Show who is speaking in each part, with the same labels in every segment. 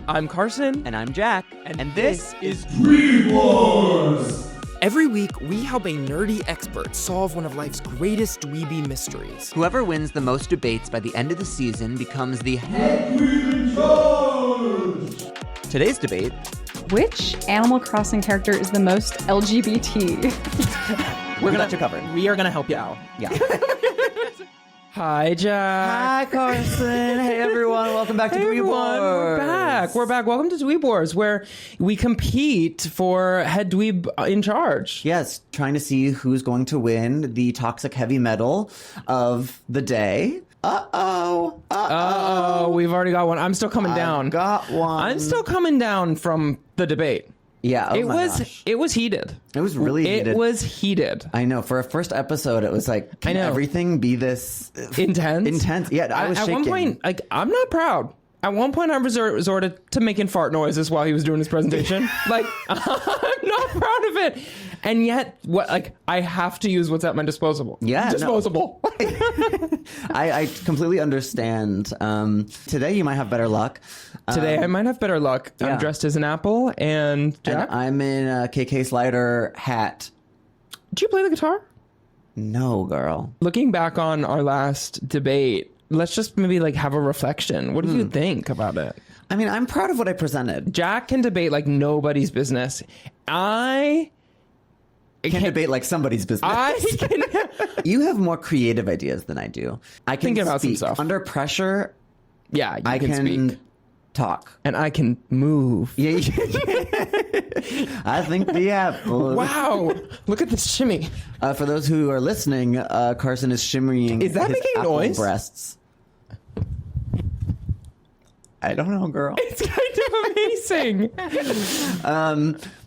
Speaker 1: I'm Carson.
Speaker 2: And I'm Jack.
Speaker 1: And this is
Speaker 3: Dweeb Wars!
Speaker 1: Every week, we help a nerdy expert solve one of life's greatest dweeby mysteries.
Speaker 2: Whoever wins the most debates by the end of the season becomes the
Speaker 3: Head Dweeb in charge!
Speaker 2: Today's debate.
Speaker 4: Which Animal Crossing character is the most LGBT?
Speaker 2: We're going to cover.
Speaker 1: We are going to help you out.
Speaker 2: Yeah.
Speaker 1: Hi, Jack.
Speaker 2: Hi, Carson. Hey, everyone. Welcome back to Dweeb Wars.
Speaker 1: We're back. Welcome to Dweeb Wars, where we compete for Head Dweeb in charge.
Speaker 5: Yes, trying to see who's going to win the toxic heavy metal of the day.
Speaker 1: Uh-oh, we've already got one. I'm still coming down.
Speaker 5: Got one.
Speaker 1: I'm still coming down from the debate.
Speaker 5: Yeah,
Speaker 1: it was heated.
Speaker 5: It was really heated.
Speaker 1: It was heated.
Speaker 5: I know. For a first episode, it was like, can everything be this
Speaker 1: intense?
Speaker 5: Intense. Yeah, I was shaking.
Speaker 1: At one point, like, I'm not proud. At one point, I resorted to making fart noises while he was doing his presentation. Like, I'm not proud of it. And yet, I have to use what's at my disposal.
Speaker 5: Yeah,
Speaker 1: disposable.
Speaker 5: No. I completely understand. Today, you might have better luck.
Speaker 1: Today, I might have better luck.
Speaker 5: Yeah.
Speaker 1: I'm dressed as an apple, and Jack?
Speaker 5: I'm in a KK Slider hat.
Speaker 1: Do you play the guitar?
Speaker 5: No, girl.
Speaker 1: Looking back on our last debate, let's just maybe have a reflection. What do you think about it?
Speaker 5: I mean, I'm proud of what I presented.
Speaker 1: Jack can debate like nobody's business. I
Speaker 5: can debate like somebody's business. You have more creative ideas than I do. I can
Speaker 1: Thinking about some
Speaker 5: speak.
Speaker 1: stuff.
Speaker 5: Under pressure,
Speaker 1: yeah, you
Speaker 5: I
Speaker 1: can speak.
Speaker 5: Talk.
Speaker 1: And I can move.
Speaker 5: Yeah. I think the apple.
Speaker 1: Wow. Look at this shimmy.
Speaker 5: For those who are listening, Carson is shimmying
Speaker 1: Is that
Speaker 5: his
Speaker 1: making
Speaker 5: apple
Speaker 1: noise?
Speaker 5: breasts. I don't know, girl.
Speaker 1: It's kind of amazing.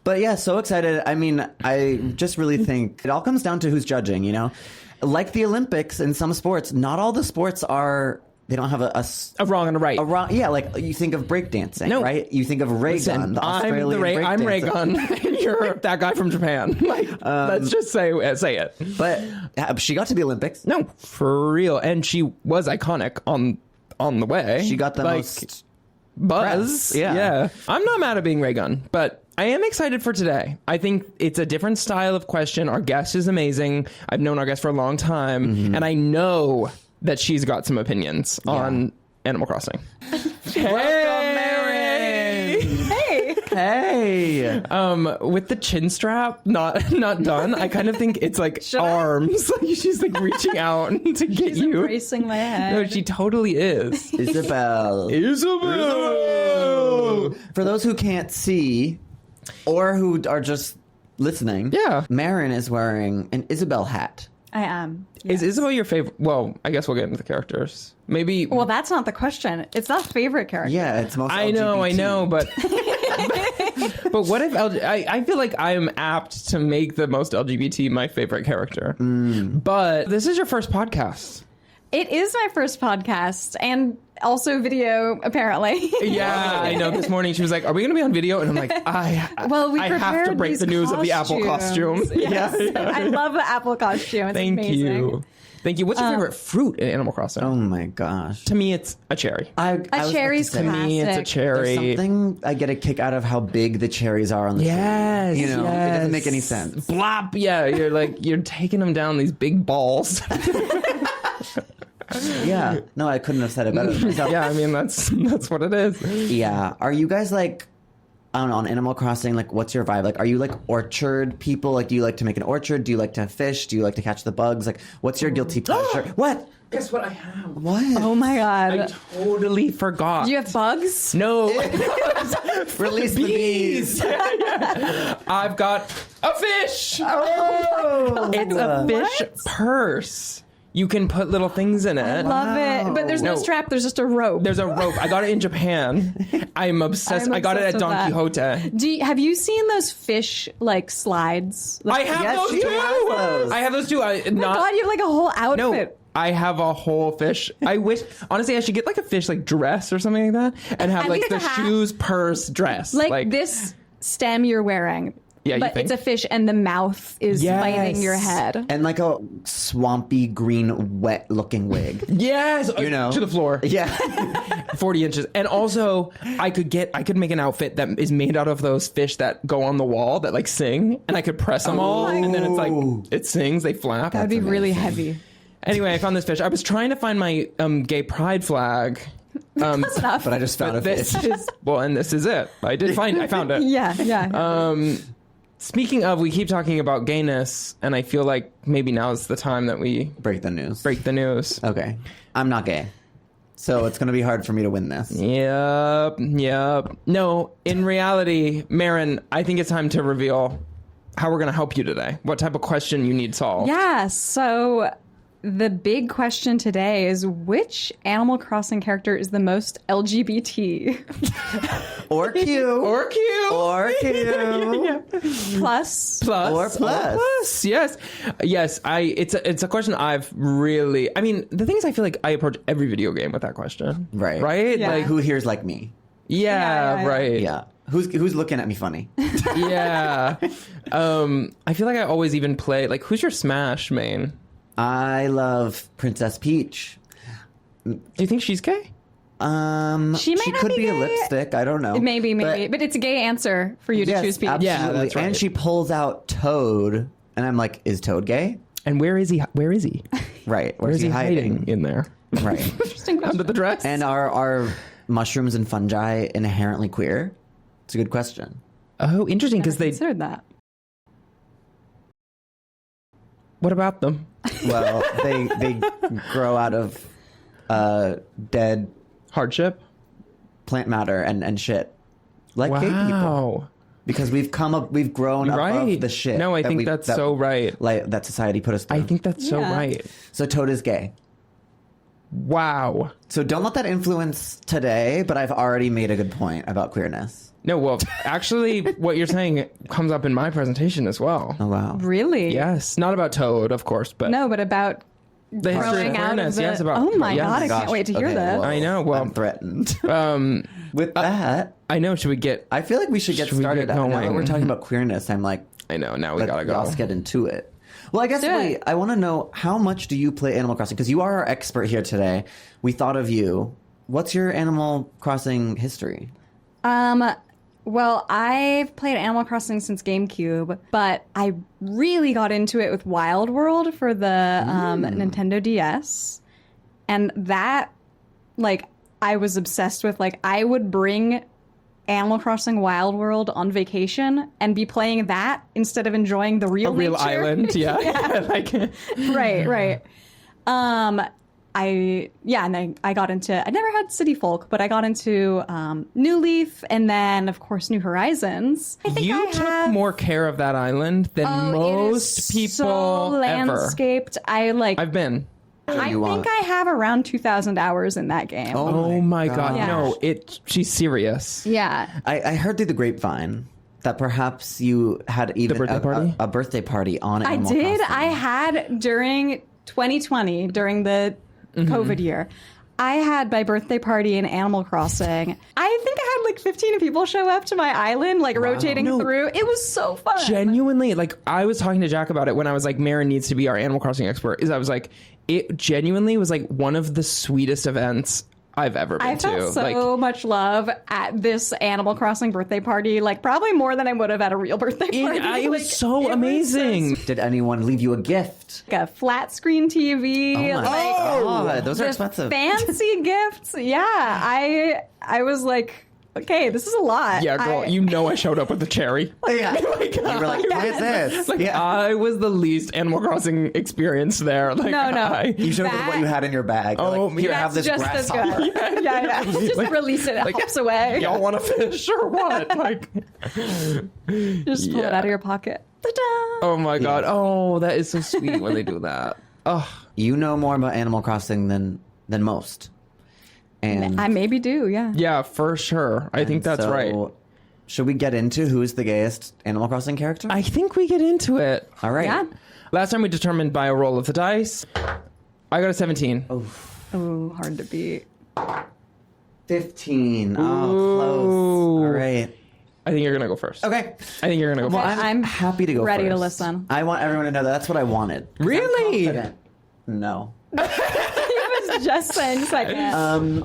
Speaker 5: But yeah, so excited. I mean, I just really think it all comes down to who's judging, you know? Like the Olympics in some sports, not all the sports are... They don't have a
Speaker 1: wrong and a right.
Speaker 5: Yeah, like you think of breakdancing, right? You think of Ray Gun, the Australian
Speaker 1: I'm Ray Gun, and you're that guy from Japan. Let's just say it.
Speaker 5: But she got to the Olympics.
Speaker 1: No, for real. And she was iconic on the way.
Speaker 5: She got the most
Speaker 1: buzz.
Speaker 5: Press. Yeah.
Speaker 1: I'm not mad at being Ray Gun, but I am excited for today. I think it's a different style of question. Our guest is amazing. I've known our guest for a long time, and I know that she's got some opinions on Animal Crossing.
Speaker 5: Welcome, Maren! Hey!
Speaker 1: With the chin strap not done, I kind of think it's like arms. Like she's like reaching out to get
Speaker 4: She's
Speaker 1: you.
Speaker 4: embracing my head.
Speaker 1: No, she totally is.
Speaker 5: Isabel. For those who can't see, or who are just listening, Maren is wearing an Isabel hat.
Speaker 4: I am.
Speaker 1: Yes. Is Isabel your favorite? Well, I guess we'll get into the characters. Maybe.
Speaker 4: Well, that's not the question. It's not favorite character.
Speaker 5: Yeah, it's most
Speaker 1: I
Speaker 5: LGBT.
Speaker 1: know, but what if I feel like I am apt to make the most LGBT my favorite character. But this is your first podcast.
Speaker 4: It is my first podcast and also video, apparently.
Speaker 1: Yeah, I know. This morning she was like, "Are we going to be on video?" And I'm like, I have to break the news of the apple costume.
Speaker 4: Yes. Yeah. I love the apple costume. It's amazing.
Speaker 1: Thank you. What's your favorite fruit in Animal Crossing?
Speaker 5: Oh my gosh.
Speaker 1: To me, it's a cherry.
Speaker 4: A cherry's classic.
Speaker 1: To me, it's a cherry.
Speaker 5: There's something I get a kick out of how big the cherries are on the tree. You know, it doesn't make any sense.
Speaker 1: Blop. Yeah, you're taking them down, these big balls.
Speaker 5: Yeah. No, I couldn't have said it better myself.
Speaker 1: Yeah, I mean, that's what it is.
Speaker 5: Yeah. Are you guys like, I don't know, on Animal Crossing, like, what's your vibe? Like, are you like orchard people? Like, do you like to make an orchard? Do you like to fish? Do you like to catch the bugs? Like, what's your guilty pleasure? What?
Speaker 1: Guess what I have?
Speaker 5: What?
Speaker 4: Oh my God.
Speaker 1: I totally forgot.
Speaker 4: Do you have bugs?
Speaker 1: No.
Speaker 5: Release the bees.
Speaker 1: Yeah. I've got a fish.
Speaker 5: Oh.
Speaker 1: It's a fish purse. You can put little things in it.
Speaker 4: I love it. But there's no strap. There's just a rope.
Speaker 1: There's a rope. I got it in Japan. I'm obsessed. I got it at Don Quixote.
Speaker 4: Have you seen those fish slides?
Speaker 1: I have those too. I have those too.
Speaker 4: Oh my God, you have like a whole outfit.
Speaker 1: No, I have a whole fish. I wish, honestly, I should get like a fish like dress or something like that, and have like the shoes, purse, dress.
Speaker 4: Like this stem you're wearing.
Speaker 1: Yeah, you
Speaker 4: but
Speaker 1: think?
Speaker 4: it's a fish and the mouth is
Speaker 1: Yes.
Speaker 4: biting your head.
Speaker 5: And like a swampy green wet looking wig.
Speaker 1: Yes,
Speaker 5: You know.
Speaker 1: to the floor.
Speaker 5: Yeah.
Speaker 1: 40 inches. And also, I could make an outfit that is made out of those fish that go on the wall that like sing, and I could press them all, and then it's like it sings, they flap.
Speaker 4: That would be really heavy.
Speaker 1: Anyway, I found this fish. I was trying to find my gay pride flag.
Speaker 4: That's enough.
Speaker 5: But I just found a
Speaker 1: This
Speaker 5: fish.
Speaker 1: is and this is it. I found it.
Speaker 4: Yeah.
Speaker 1: Speaking of, we keep talking about gayness, and I feel like maybe now's the time that we
Speaker 5: Break the news.
Speaker 1: break the news.
Speaker 5: Okay. I'm not gay. So it's going to be hard for me to win this.
Speaker 1: Yep. No, in reality, Maren, I think it's time to reveal how we're going to help you today. What type of question you need solved.
Speaker 4: Yeah, so the big question today is which Animal Crossing character is the most LGBT?
Speaker 5: Or cute.
Speaker 1: Or cute.
Speaker 5: Or cute.
Speaker 4: Plus.
Speaker 1: Plus.
Speaker 5: Or plus.
Speaker 1: Yes. It's a question I've really, I mean, the thing is, I feel like I approach every video game with that question.
Speaker 5: Right.
Speaker 1: Right?
Speaker 4: Yeah.
Speaker 1: Like,
Speaker 5: Who here's like me?
Speaker 1: yeah,
Speaker 4: Yeah.
Speaker 1: right.
Speaker 5: Yeah. Who's looking at me funny?
Speaker 1: Yeah. I feel like I always even play, like, who's your Smash main?
Speaker 5: I love Princess Peach.
Speaker 1: Do you think she's gay?
Speaker 4: She might
Speaker 5: she
Speaker 4: not
Speaker 5: could
Speaker 4: be
Speaker 5: be a
Speaker 4: gay.
Speaker 5: lipstick. I don't know.
Speaker 4: Maybe. But it's a gay answer for you to
Speaker 5: Yes,
Speaker 4: choose Peach.
Speaker 5: absolutely.
Speaker 1: Yeah, that's right.
Speaker 5: And she pulls out Toad, and I'm like, is Toad gay?
Speaker 1: And where is he?
Speaker 5: Right.
Speaker 1: Where is he hiding in there?
Speaker 5: Right.
Speaker 4: Interesting question.
Speaker 1: Under the dress?
Speaker 5: And are mushrooms and fungi inherently queer? It's a good question.
Speaker 1: Oh, interesting, because they...
Speaker 4: considered that.
Speaker 1: What about them?
Speaker 5: Well, they grow out of dead
Speaker 1: Hardship?
Speaker 5: plant matter and shit, like gay people.
Speaker 1: Wow.
Speaker 5: Because we've grown
Speaker 1: You're
Speaker 5: above
Speaker 1: right.
Speaker 5: the shit.
Speaker 1: No, I
Speaker 5: that
Speaker 1: think
Speaker 5: we-
Speaker 1: that's
Speaker 5: that-
Speaker 1: so right.
Speaker 5: Like that society put us through.
Speaker 1: I think that's so
Speaker 4: Yeah.
Speaker 1: right.
Speaker 5: So Toad is gay.
Speaker 1: Wow.
Speaker 5: So don't let that influence today. But I've already made a good point about queerness.
Speaker 1: No, well, actually, what you're saying comes up in my presentation as well.
Speaker 5: Oh wow.
Speaker 4: Really?
Speaker 1: Yes. Not about Toad, of course, but
Speaker 4: No, but about
Speaker 1: the history of
Speaker 4: growing out of
Speaker 1: queerness.
Speaker 4: the...
Speaker 1: Yes, about...
Speaker 4: Oh my
Speaker 1: yeah.
Speaker 4: God, I
Speaker 5: Gosh,
Speaker 4: can't wait to hear
Speaker 5: okay,
Speaker 4: that.
Speaker 5: well,
Speaker 1: I know, well-
Speaker 5: I'm threatened.
Speaker 1: Um,
Speaker 5: With that,
Speaker 1: I know, should we get...
Speaker 5: I feel like we should get
Speaker 1: Should we
Speaker 5: started.
Speaker 1: get
Speaker 5: Now that
Speaker 1: going?
Speaker 5: we're talking about queerness, I'm like,
Speaker 1: I know, now we gotta go.
Speaker 5: let's get into it. Well, I guess
Speaker 4: do it.
Speaker 5: wait. I want to know, how much do you play Animal Crossing? Because you are our expert here today. We thought of you. What's your Animal Crossing history?
Speaker 4: Well, I've played Animal Crossing since GameCube, but I really got into it with Wild World for the Nintendo DS. And that, like, I was obsessed with. Like, I would bring Animal Crossing Wild World on vacation and be playing that instead of enjoying the real
Speaker 1: A real
Speaker 4: nature.
Speaker 1: island, yeah. like,
Speaker 4: Right. And then I got into, I never had City Folk, but I got into New Leaf and then, of course, New Horizons. I think
Speaker 1: you
Speaker 4: I
Speaker 1: took
Speaker 4: have,
Speaker 1: more care of that island than
Speaker 4: it
Speaker 1: most
Speaker 4: is
Speaker 1: people
Speaker 4: so
Speaker 1: ever.
Speaker 4: landscaped.
Speaker 1: I've been.
Speaker 4: I
Speaker 5: you
Speaker 4: think
Speaker 5: want.
Speaker 4: I have around 2,000 hours in that game.
Speaker 1: Oh my God.
Speaker 4: Yeah.
Speaker 1: No, she's serious.
Speaker 4: Yeah.
Speaker 5: I heard through the grapevine that perhaps you had even
Speaker 1: birthday party?
Speaker 5: a birthday party on
Speaker 4: I
Speaker 5: Animal
Speaker 4: did.
Speaker 5: Crossing.
Speaker 4: I had during 2020, during the COVID year, I had my birthday party in Animal Crossing. I think I had like 15 people show up to my island, like rotating
Speaker 1: No.
Speaker 4: through. It was so fun.
Speaker 1: Genuinely, like, I was talking to Jack about it when I was like, Maren needs to be our Animal Crossing expert. I was like, it genuinely was like one of the sweetest events I've ever been
Speaker 4: I
Speaker 1: to.
Speaker 4: felt so
Speaker 1: like,
Speaker 4: much love at this Animal Crossing birthday party, like probably more than I would have at a real birthday party.
Speaker 1: it was
Speaker 4: Like,
Speaker 1: so
Speaker 4: it was
Speaker 1: amazing.
Speaker 5: Did anyone leave you a gift?
Speaker 4: like a flat screen TV.
Speaker 5: Oh my
Speaker 4: like,
Speaker 5: God, those are
Speaker 4: the
Speaker 5: expensive.
Speaker 4: fancy gifts. Yeah, I was like, okay, this is a lot.
Speaker 1: Yeah, girl, I showed up with the cherry.
Speaker 5: Yeah. You were like, what is this?
Speaker 1: Like, I was the least Animal Crossing experience there. Like,
Speaker 4: No.
Speaker 5: You showed up with what you had in your bag. You're
Speaker 1: Oh,
Speaker 5: like, here,
Speaker 1: yeah.
Speaker 5: have this
Speaker 4: just as
Speaker 5: grasshopper.
Speaker 4: good. Yeah. Just release it. It hops away.
Speaker 1: Y'all want to fish or what? Like,
Speaker 4: Just pull it out of your pocket. Ta-da!
Speaker 1: oh my God. Oh, that is so sweet when they do that. Oh,
Speaker 5: You know more about Animal Crossing than most. And
Speaker 4: I maybe do. Yeah.
Speaker 1: yeah, for sure. I think that's
Speaker 5: so,
Speaker 1: right.
Speaker 5: Should we get into who's the gayest Animal Crossing character?
Speaker 1: I think we get into it.
Speaker 5: All right.
Speaker 4: Yeah.
Speaker 1: Last time we determined by a roll of the dice. I got a 17.
Speaker 4: Oh, hard to beat.
Speaker 5: 15. Oh,
Speaker 1: Ooh.
Speaker 5: close. All right.
Speaker 1: I think you're gonna go first.
Speaker 5: Okay.
Speaker 1: I think you're gonna go
Speaker 5: Well,
Speaker 1: first.
Speaker 5: I'm happy to go
Speaker 4: ready to
Speaker 5: first.
Speaker 4: listen.
Speaker 5: I want everyone to know that that's what I wanted. 'Cause I'm
Speaker 1: Really?
Speaker 5: confident. No.
Speaker 4: I was just saying second.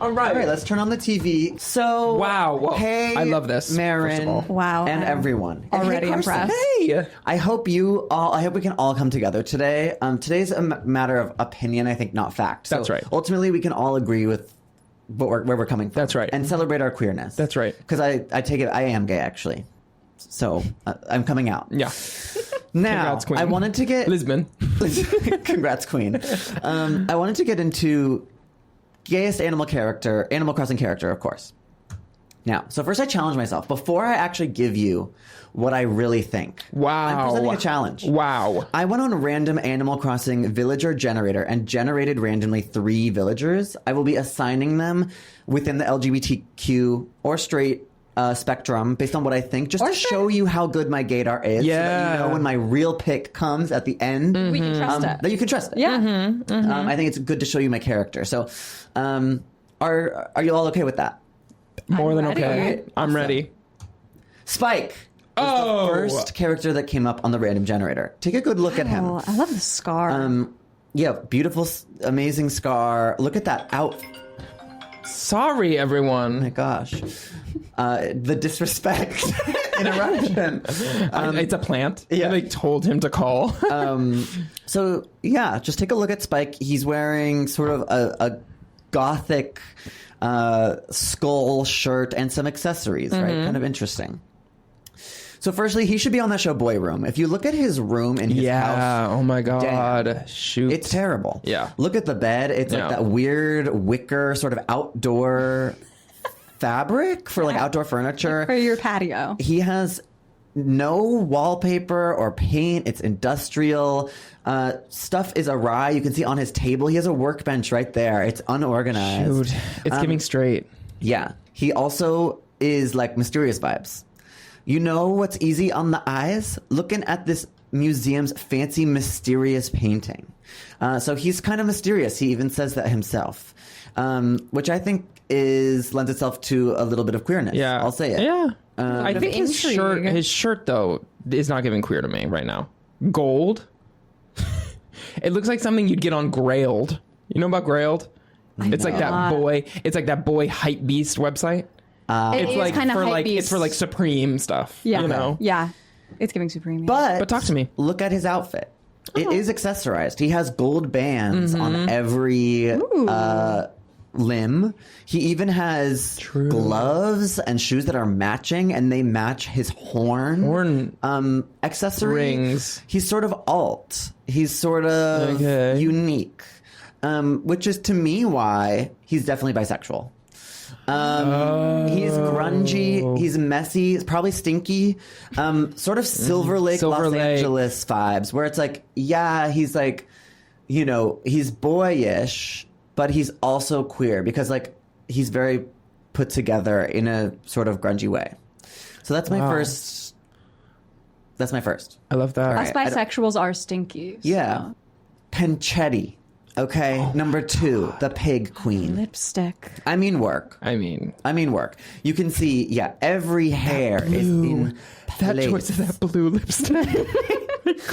Speaker 1: All right.
Speaker 5: All right, let's turn on the TV. So,
Speaker 1: Wow. Whoa.
Speaker 5: Hey,
Speaker 1: I love this, first
Speaker 5: Maren.
Speaker 1: of all.
Speaker 4: Wow,
Speaker 5: and
Speaker 4: I'm
Speaker 5: everyone. And
Speaker 4: already
Speaker 5: hey, Carson.
Speaker 4: impressed.
Speaker 1: Hey.
Speaker 5: I hope we can all come together today. Today's a matter of opinion, I think, not fact. So
Speaker 1: That's right.
Speaker 5: Ultimately, we can all agree with where we're coming from.
Speaker 1: That's right.
Speaker 5: And celebrate our queerness.
Speaker 1: That's right.
Speaker 5: Because I take it, I am gay, actually. So I'm coming out.
Speaker 1: Yeah.
Speaker 5: Now,
Speaker 1: Congrats, Queen.
Speaker 5: I wanted to get...
Speaker 1: Lisbon.
Speaker 5: Congrats, Queen. I wanted to get into gayest Animal Crossing character, of course. Now, so first I challenge myself. Before I actually give you what I really think,
Speaker 1: Wow.
Speaker 5: I'm presenting a challenge.
Speaker 1: Wow.
Speaker 5: I went on a random Animal Crossing villager generator and generated randomly 3 villagers. I will be assigning them within the LGBTQ or straight spectrum based on what I think, just to show you how good my gaydar is. So that
Speaker 1: Yeah.
Speaker 5: you know when my real pick comes at the end,
Speaker 4: we can trust it.
Speaker 5: that you can trust it.
Speaker 4: Yeah.
Speaker 5: I think it's good to show you my character. So, are you all okay with that?
Speaker 1: More than
Speaker 4: ready.
Speaker 1: okay. I'm ready.
Speaker 5: Spike.
Speaker 1: Oh.
Speaker 5: The first character that came up on the random generator. Take a good look at him.
Speaker 4: Oh, I love the scar.
Speaker 5: Yeah, beautiful, amazing scar. Look at that out.
Speaker 1: Sorry,
Speaker 5: Oh
Speaker 1: everyone.
Speaker 5: my gosh. The disrespect. Interruption.
Speaker 1: It's a plant.
Speaker 5: yeah.
Speaker 1: And they told him to call.
Speaker 5: So, yeah, just take a look at Spike. He's wearing sort of a gothic skull shirt and some accessories, right? Kind of interesting. So, firstly, he should be on that show Boy Room. If you look at his room in his house,
Speaker 1: yeah. Oh my God.
Speaker 5: Damn.
Speaker 1: Shoot.
Speaker 5: it's terrible.
Speaker 1: Yeah.
Speaker 5: Look at the bed. It's
Speaker 1: Yeah.
Speaker 5: like that weird wicker sort of outdoor fabric for like outdoor furniture.
Speaker 4: For your patio.
Speaker 5: He has no wallpaper or paint. It's industrial. Stuff is awry. You can see on his table, he has a workbench right there. It's unorganized.
Speaker 1: Shoot. It's giving straight.
Speaker 5: Yeah. He also is like mysterious vibes. You know what's easy on the eyes? Looking at this museum's fancy, mysterious painting. So he's kind of mysterious. He even says that himself, which I think lends itself to a little bit of queerness.
Speaker 1: Yeah.
Speaker 5: I'll say it.
Speaker 1: Yeah. I
Speaker 4: Bit of
Speaker 1: think
Speaker 4: intrigue.
Speaker 1: his shirt, though, is not giving queer to me right now. Gold. It looks like something you'd get on Grailed. You know about Grailed? It's like that boy. It's like that boy hype beast website.
Speaker 4: It
Speaker 1: It's
Speaker 4: is
Speaker 1: like
Speaker 4: kind of
Speaker 1: for
Speaker 4: hype
Speaker 1: like
Speaker 4: beast.
Speaker 1: it's for like Supreme stuff.
Speaker 4: Yeah.
Speaker 1: You know.
Speaker 4: Yeah. It's giving supreme.
Speaker 5: But
Speaker 1: talk to me.
Speaker 5: Look at his outfit.
Speaker 4: Oh.
Speaker 5: It is accessorized. He has gold bands
Speaker 1: Mm-hmm.
Speaker 5: on every limb. He even has gloves and shoes that are matching, and they match his horn accessory.
Speaker 1: Rings.
Speaker 5: He's sort of alt. He's sort of
Speaker 1: Okay.
Speaker 5: unique, which is to me why he's definitely bisexual. He's grungy. He's messy. He's probably stinky. Sort of Silver Lake,
Speaker 1: Silver
Speaker 5: Los
Speaker 1: Lake.
Speaker 5: Angeles vibes, where it's like, yeah, he's like, you know, he's boyish, but he's also queer because like he's very put together in a sort of grungy way. So that's my first. That's my first.
Speaker 1: I love that.
Speaker 4: Us bisexuals are stinky. so-
Speaker 5: Yeah, Penchetti. Okay, number 2, the pig queen.
Speaker 4: Lipstick.
Speaker 5: I mean work.
Speaker 1: I mean,
Speaker 5: work. You can see, yeah, every hair is in
Speaker 1: that
Speaker 5: place.
Speaker 1: choice of that blue lipstick.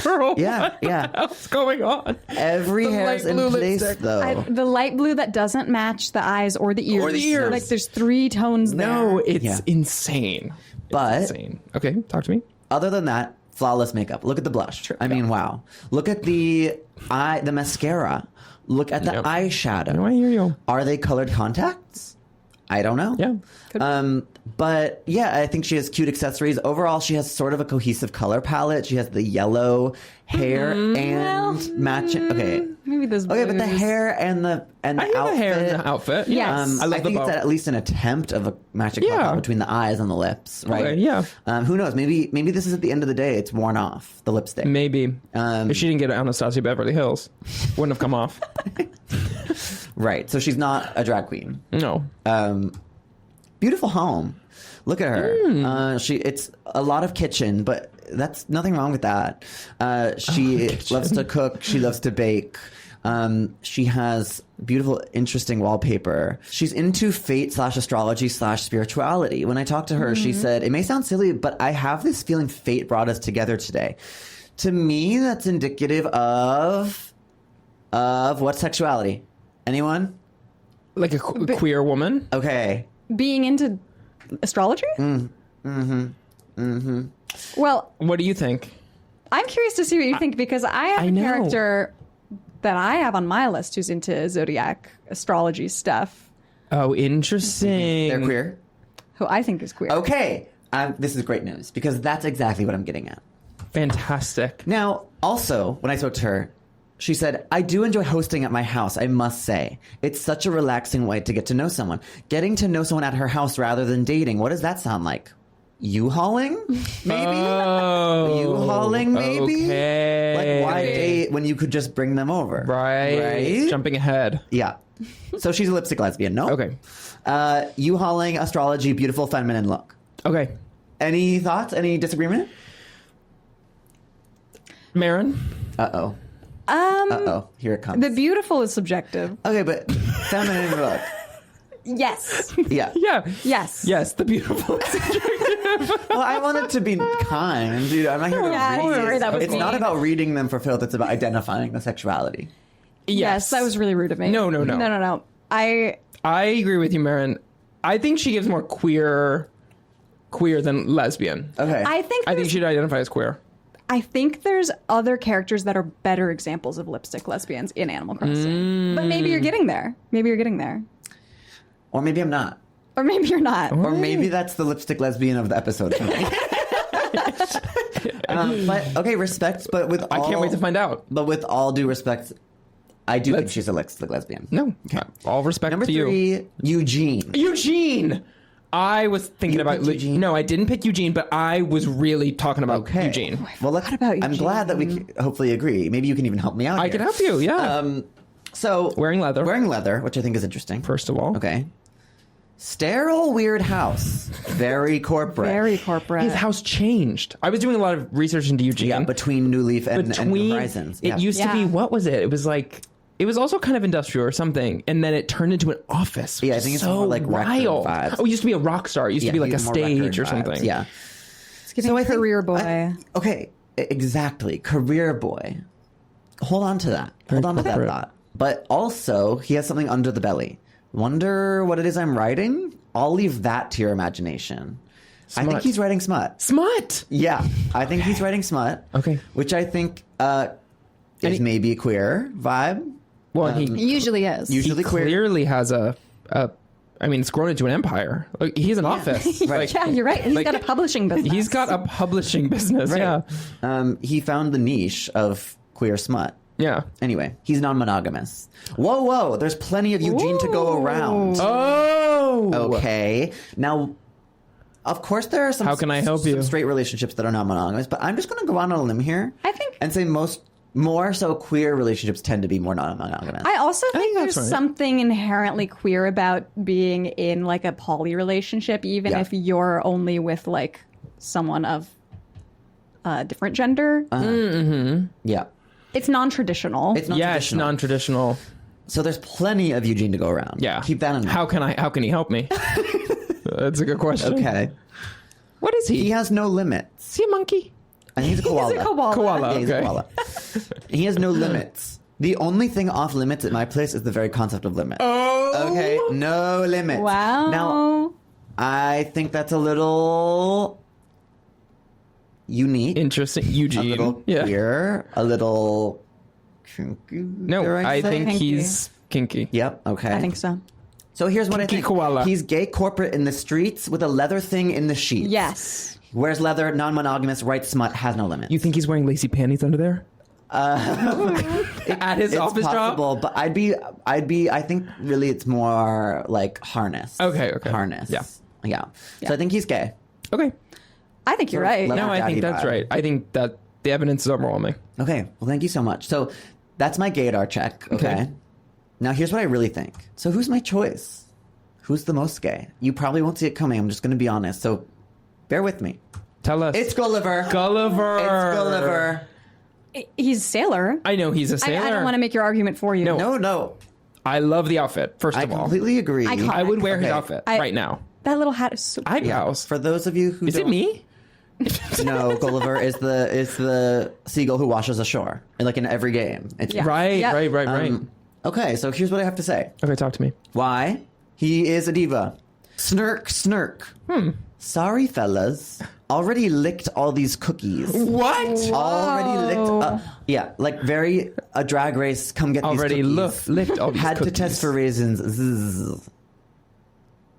Speaker 1: Girl,
Speaker 5: Yeah, yeah.
Speaker 1: what's going on?
Speaker 5: Every
Speaker 1: The
Speaker 5: hair is
Speaker 1: light
Speaker 5: in
Speaker 1: blue
Speaker 5: place,
Speaker 1: lipstick.
Speaker 5: though.
Speaker 4: The light blue that doesn't match the eyes or the ears.
Speaker 1: Or the ears.
Speaker 4: Like there's 3 tones there.
Speaker 1: No, it's
Speaker 5: Yeah.
Speaker 1: insane.
Speaker 5: But-
Speaker 1: It's insane. Okay, talk to me.
Speaker 5: Other than that, flawless makeup. Look at the blush. I mean, wow. Look at the mascara. Look at the
Speaker 1: Yep.
Speaker 5: eyeshadow.
Speaker 1: No, I hear you.
Speaker 5: Are they colored contacts? I don't know.
Speaker 1: Yeah.
Speaker 5: But yeah, I think she has cute accessories. Overall, she has sort of a cohesive color palette. She has the yellow hair and matching. Okay.
Speaker 4: Maybe those
Speaker 5: Okay, but the
Speaker 4: blues.
Speaker 5: hair and the
Speaker 1: I
Speaker 5: outfit.
Speaker 1: hear the hair in the outfit.
Speaker 4: Yes.
Speaker 1: I love the
Speaker 5: think
Speaker 1: bow.
Speaker 5: it's at least an attempt of a matching
Speaker 1: Yeah.
Speaker 5: color between the eyes and the lips, right?
Speaker 1: Okay, yeah.
Speaker 5: Who knows? Maybe this is at the end of the day. It's worn off the lipstick.
Speaker 1: Maybe. If she didn't get Anastasia Beverly Hills, wouldn't have come off.
Speaker 5: Right. So she's not a drag queen.
Speaker 1: No.
Speaker 5: Beautiful home. Look at her. It's a lot of kitchen, but that's nothing wrong with that. She loves to cook. She loves to bake. She has beautiful, interesting wallpaper. She's into fate/astrology/spirituality. When I talked to her, she said, it may sound silly, but I have this feeling fate brought us together today. To me, that's indicative of what sexuality? Anyone?
Speaker 1: Like a queer woman?
Speaker 5: Okay.
Speaker 4: Being into astrology? Well,
Speaker 1: What do you think?
Speaker 4: I'm curious to see what you think because I have
Speaker 1: I
Speaker 4: a
Speaker 1: know.
Speaker 4: character that I have on my list who's into zodiac astrology stuff,
Speaker 1: Oh, interesting.
Speaker 5: They're queer?
Speaker 4: who I think is queer.
Speaker 5: Okay. This is great news because that's exactly what I'm getting at.
Speaker 1: Fantastic.
Speaker 5: Now, also, when I spoke to her, she said, I do enjoy hosting at my house, I must say. It's such a relaxing way to get to know someone. Getting to know someone at her house rather than dating. What does that sound like? U-hauling? Maybe?
Speaker 1: Oh.
Speaker 5: U-hauling, maybe?
Speaker 1: Okay.
Speaker 5: Like, why date when you could just bring them over?
Speaker 1: Right. Jumping ahead.
Speaker 5: Yeah. So she's a lipstick lesbian, no?
Speaker 1: Okay.
Speaker 5: U-hauling, astrology, beautiful feminine look.
Speaker 1: Okay.
Speaker 5: Any thoughts? Any disagreement?
Speaker 1: Maren?
Speaker 5: Uh-oh. Uh-oh. Here it comes.
Speaker 4: The beautiful is subjective.
Speaker 5: Okay, but feminine look.
Speaker 4: Yes.
Speaker 5: Yeah.
Speaker 1: Yeah.
Speaker 4: Yes.
Speaker 1: Yes, the beautiful.
Speaker 5: Well, I want it to be kind. You know, I'm not here to
Speaker 4: Yeah,
Speaker 5: read
Speaker 4: sorry,
Speaker 5: it.
Speaker 4: that was
Speaker 5: It's
Speaker 4: mean.
Speaker 5: not about reading them for filth. It's about identifying the sexuality.
Speaker 4: Yes, that was really rude of me.
Speaker 1: No.
Speaker 4: No.
Speaker 1: I agree with you, Maren. I think she gives more queer than lesbian.
Speaker 5: Okay.
Speaker 4: I think
Speaker 1: she'd identify as queer.
Speaker 4: I think there's other characters that are better examples of lipstick lesbians in Animal Crossing. But maybe you're getting there.
Speaker 5: Or maybe I'm not.
Speaker 4: Or maybe you're not.
Speaker 5: Or maybe that's the lipstick lesbian of the episode for me. But okay, respect. But with
Speaker 1: I can't wait to find out.
Speaker 5: But with all due respect, I do think she's a lipstick lesbian.
Speaker 1: No. All respect
Speaker 5: Number
Speaker 1: to you.
Speaker 5: 3, Eugene.
Speaker 1: Eugene! I was thinking about
Speaker 5: picked Eugene?
Speaker 1: No, I didn't pick Eugene, but I was really talking about
Speaker 5: Okay.
Speaker 1: Eugene.
Speaker 5: Well, let's.
Speaker 4: about
Speaker 5: I'm glad that we hopefully agree. Maybe you can even help me out.
Speaker 1: I
Speaker 5: here.
Speaker 1: can help you, yeah.
Speaker 5: So
Speaker 1: Wearing leather.
Speaker 5: which I think is interesting.
Speaker 1: First of all.
Speaker 5: Okay. Sterile, weird house. Very corporate.
Speaker 4: Very corporate.
Speaker 1: His house changed. I was doing a lot of research into Eugene.
Speaker 5: Yeah, between New Leaf and Horizons.
Speaker 1: It
Speaker 5: Yeah.
Speaker 1: used to be,
Speaker 4: Yeah.
Speaker 1: what was it? It was also kind of industrial or something, and then it turned into an office.
Speaker 5: Yeah, I
Speaker 1: which
Speaker 5: think
Speaker 1: is
Speaker 5: it's
Speaker 1: so
Speaker 5: more like record
Speaker 1: wild.
Speaker 5: vibes.
Speaker 1: Oh, it used to be a rock star. It used to be like a
Speaker 5: even more
Speaker 1: stage or
Speaker 5: record vibes.
Speaker 1: something.
Speaker 5: Yeah.
Speaker 4: It's giving
Speaker 5: I think-
Speaker 4: career boy.
Speaker 5: Okay, exactly. Career boy. Hold on to that. Hold on to that
Speaker 1: corporate.
Speaker 5: thought. But also, he has something under the belly. Wonder what it is I'm writing? I'll leave that to your imagination. I think
Speaker 1: Smut.
Speaker 5: he's writing smut.
Speaker 1: Smut.
Speaker 5: Yeah, I think he's writing smut.
Speaker 1: Okay.
Speaker 5: Which I think is maybe a queer vibe.
Speaker 1: Well, he
Speaker 4: It usually is.
Speaker 5: Usually queer.
Speaker 1: clearly has it's grown into an empire. Like, he has an office. Like,
Speaker 4: Yeah, you're right. He's
Speaker 1: like-
Speaker 4: got a publishing business.
Speaker 1: he's got a publishing business.
Speaker 5: Right.
Speaker 1: Yeah.
Speaker 5: He found the niche of queer smut.
Speaker 1: Yeah.
Speaker 5: Anyway, he's non-monogamous. Whoa, there's plenty of Eugene to go around.
Speaker 1: Oh.
Speaker 5: Okay. Now, of course, there are some.
Speaker 1: How can I help you?
Speaker 5: Some straight relationships that are not monogamous, but I'm just going to go on a limb here.
Speaker 4: I think-
Speaker 5: and say more so queer relationships tend to be more non-monogamous.
Speaker 4: I also think
Speaker 1: think that's
Speaker 4: there's
Speaker 1: right.
Speaker 4: something inherently queer about being in like a poly relationship, even
Speaker 5: Yeah.
Speaker 4: if you're only with like someone of a different gender.
Speaker 5: Yeah.
Speaker 4: It's non-traditional.
Speaker 5: It's not
Speaker 1: Yes,
Speaker 5: traditional.
Speaker 1: non-traditional.
Speaker 5: So there's plenty of Eugene to go around.
Speaker 1: Yeah.
Speaker 5: Keep that in mind.
Speaker 1: How can he help me? That's a good question.
Speaker 5: Okay.
Speaker 1: What is he?
Speaker 5: He has no limits.
Speaker 1: Is he a monkey?
Speaker 5: I think he's a koala.
Speaker 4: He's a koala.
Speaker 1: Koala.
Speaker 5: Yeah, he's a
Speaker 1: Okay.
Speaker 5: koala. He has no limits. The only thing off limits at my place is the very concept of limit.
Speaker 1: Oh.
Speaker 5: Okay, no limits.
Speaker 4: Wow.
Speaker 5: Now, I think that's a little unique,
Speaker 1: Interesting.
Speaker 5: a
Speaker 1: Eugene.
Speaker 5: little
Speaker 1: Yeah.
Speaker 5: queer, a little kinky.
Speaker 1: No,
Speaker 5: dare
Speaker 1: I
Speaker 5: say?
Speaker 1: think
Speaker 4: Kinky.
Speaker 1: he's kinky.
Speaker 5: Yep. Okay.
Speaker 4: I think so.
Speaker 5: So here's what
Speaker 1: Kinky
Speaker 5: I think.
Speaker 1: koala.
Speaker 5: He's gay corporate in the streets with a leather thing in the sheets.
Speaker 4: Yes.
Speaker 5: Wears leather, non-monogamous, writes smut, has no limits.
Speaker 1: You think he's wearing lacy panties under there? At his
Speaker 5: it's
Speaker 1: office job?
Speaker 5: possible, but I think really it's more like harness.
Speaker 1: Okay.
Speaker 5: Harness.
Speaker 1: Yeah.
Speaker 5: Yeah. So I think he's gay.
Speaker 1: Okay.
Speaker 4: I think you're right.
Speaker 5: Leather
Speaker 1: No, I
Speaker 5: daddy
Speaker 1: think that's
Speaker 5: vibe.
Speaker 1: right. I think that the evidence is overwhelming.
Speaker 5: Okay. Well, thank you so much. So that's my gaydar check. Okay. Now here's what I really think. So who's my choice? Who's the most gay? You probably won't see it coming. I'm just going to be honest. So bear with me.
Speaker 1: Tell us.
Speaker 5: It's Gulliver.
Speaker 1: Gulliver.
Speaker 5: It's Gulliver.
Speaker 4: He's a sailor.
Speaker 1: I know he's a sailor.
Speaker 4: I don't want to make your argument for you.
Speaker 1: No.
Speaker 5: No.
Speaker 1: I love the outfit, first
Speaker 5: I
Speaker 1: of all.
Speaker 5: completely agree.
Speaker 1: I would wear his
Speaker 5: Okay.
Speaker 1: outfit right now.
Speaker 4: That little hat is so
Speaker 1: Eyebrows.
Speaker 5: For those of you who
Speaker 1: Is it
Speaker 5: don't
Speaker 1: me?
Speaker 5: know, Gulliver is the seagull who washes ashore, like in every game. It's
Speaker 4: Yeah.
Speaker 1: Right,
Speaker 4: Yep.
Speaker 1: right.
Speaker 5: Okay, so here's what I have to say.
Speaker 1: Okay, talk to me.
Speaker 5: Why? He is a diva. Snirk. Sorry, fellas. Already licked all these cookies.
Speaker 1: What?
Speaker 5: Already licked. Yeah, like very a drag race. Come get
Speaker 1: Already
Speaker 5: these cookies.
Speaker 1: licked all these
Speaker 5: Had
Speaker 1: cookies.
Speaker 5: to test for raisins. Zzz.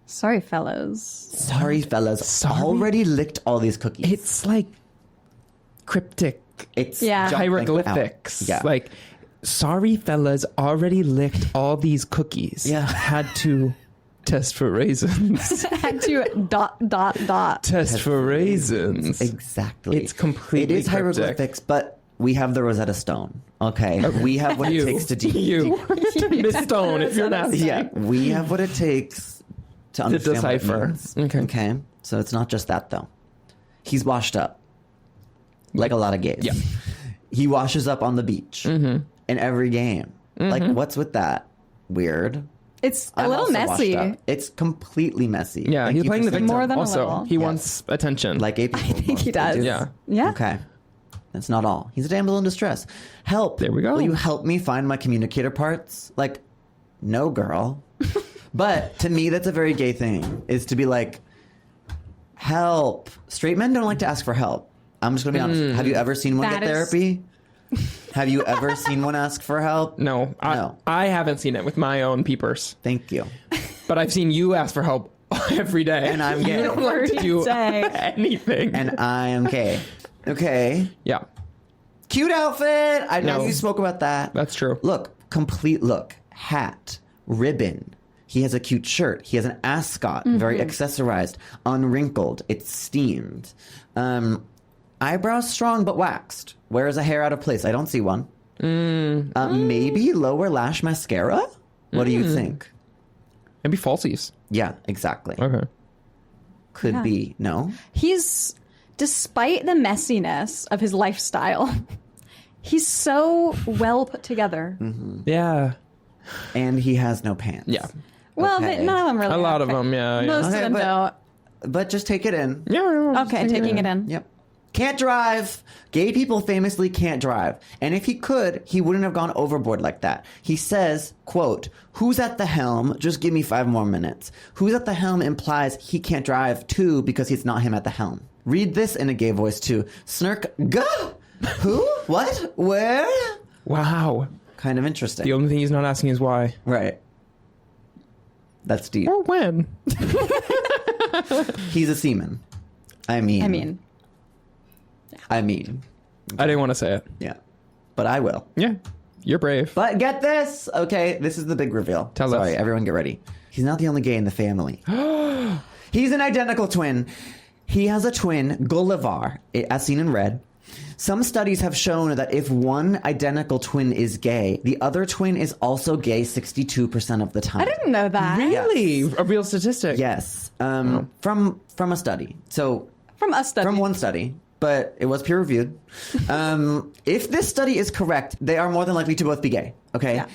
Speaker 4: Sorry, fellas.
Speaker 5: Sorry, fellas.
Speaker 1: Sorry?
Speaker 5: Already licked all these cookies.
Speaker 1: It's like cryptic
Speaker 5: It's
Speaker 4: Yeah.
Speaker 5: jumping
Speaker 1: hieroglyphics.
Speaker 5: out. Yeah.
Speaker 1: Like, sorry, fellas, already licked all these cookies.
Speaker 5: Yeah.
Speaker 1: Had to test for raisins.
Speaker 4: Had to ...
Speaker 1: Test for raisins.
Speaker 5: Exactly.
Speaker 1: It's completely
Speaker 5: It is
Speaker 1: cryptic.
Speaker 5: hieroglyphics, but we have the Rosetta Stone. Okay. We have what it takes to
Speaker 1: You. Miss Stone, if you're not.
Speaker 5: Yeah, we have what it takes to understand
Speaker 1: decipher.
Speaker 5: what it means.
Speaker 1: Okay.
Speaker 5: Okay. So it's not just that though. He's washed up, like a lot of gays.
Speaker 1: Yeah.
Speaker 5: He washes up on the beach in every game. Like, what's with that? Weird.
Speaker 4: It's a
Speaker 5: I'm
Speaker 4: little
Speaker 5: also washed
Speaker 4: messy.
Speaker 5: up. It's completely messy.
Speaker 1: Yeah,
Speaker 5: Like,
Speaker 1: he's
Speaker 5: you
Speaker 1: playing the
Speaker 5: just-
Speaker 1: victim.
Speaker 4: More than a
Speaker 1: also,
Speaker 4: little.
Speaker 1: he
Speaker 5: Yes.
Speaker 1: wants attention.
Speaker 5: Like gay people. I
Speaker 4: think he does.
Speaker 1: Yeah.
Speaker 4: Yeah.
Speaker 5: Okay. That's not all. He's a damsel in distress. Help.
Speaker 1: There we go.
Speaker 5: Will you help me find my communicator parts? Like, no, girl. But to me, that's a very gay thing, is to be like, help. Straight men don't like to ask for help. I'm just going to be honest. Have you ever seen one
Speaker 4: That
Speaker 5: get
Speaker 4: is-
Speaker 5: therapy? Have you ever seen one ask for help?
Speaker 1: No,
Speaker 5: No.
Speaker 1: I haven't seen it with my own peepers,
Speaker 5: Thank you.
Speaker 1: but I've seen you ask for help every day.
Speaker 5: And I'm
Speaker 1: You
Speaker 5: gay.
Speaker 1: don't like to do
Speaker 4: Day.
Speaker 1: anything.
Speaker 5: And I am gay. Okay.
Speaker 1: yeah,
Speaker 5: Cute outfit. I know
Speaker 1: No.
Speaker 5: you spoke about that.
Speaker 1: that's true.
Speaker 5: Look, complete look, hat, ribbon. He has a cute shirt. He has an ascot, very accessorized, unwrinkled. It's steamed. Eyebrows strong but waxed. Where is a hair out of place? I don't see one. Maybe lower lash mascara? What do you think?
Speaker 1: Maybe falsies.
Speaker 5: Yeah, exactly.
Speaker 1: Okay.
Speaker 5: Could
Speaker 4: Yeah.
Speaker 5: be. No?
Speaker 4: He's, despite the messiness of his lifestyle, he's so well put together.
Speaker 1: Yeah.
Speaker 5: And he has no pants.
Speaker 1: Yeah.
Speaker 4: Well,
Speaker 5: Okay.
Speaker 4: but none of them really.
Speaker 1: A lot
Speaker 4: have
Speaker 1: of them. Yeah. Yeah.
Speaker 4: Most
Speaker 5: Okay,
Speaker 4: of them
Speaker 5: but-
Speaker 4: don't.
Speaker 5: But just take it in.
Speaker 1: Yeah.
Speaker 4: Okay, taking it in.
Speaker 5: Yep. Can't drive. Gay people famously can't drive. And if he could, he wouldn't have gone overboard like that. He says, quote, who's at the helm? Just give me 5 more minutes. Who's at the helm implies he can't drive too because it's not him at the helm. Read this in a gay voice too. Snirk, gah! Who? What? Where?
Speaker 1: Wow.
Speaker 5: Kind of interesting.
Speaker 1: The only thing he's not asking is why
Speaker 5: Right. That's deep.
Speaker 1: or when.
Speaker 5: He's a seaman. I mean.
Speaker 1: I didn't want to say it.
Speaker 5: Yeah. But I will.
Speaker 1: Yeah. You're brave.
Speaker 5: But get this. Okay, this is the big reveal.
Speaker 1: Tell
Speaker 5: Sorry,
Speaker 1: us.
Speaker 5: everyone get ready. He's not the only gay in the family. He's an identical twin. He has a twin, Gulliver, as seen in red. Some studies have shown that if one identical twin is gay, the other twin is also gay 62% of the time.
Speaker 4: I didn't know that.
Speaker 1: Really? A real statistic.
Speaker 5: Yes. From a study. So
Speaker 4: From us, study.
Speaker 5: from one study, but it was peer reviewed. If this study is correct, they are more than likely to both be gay. Okay.
Speaker 4: Yeah.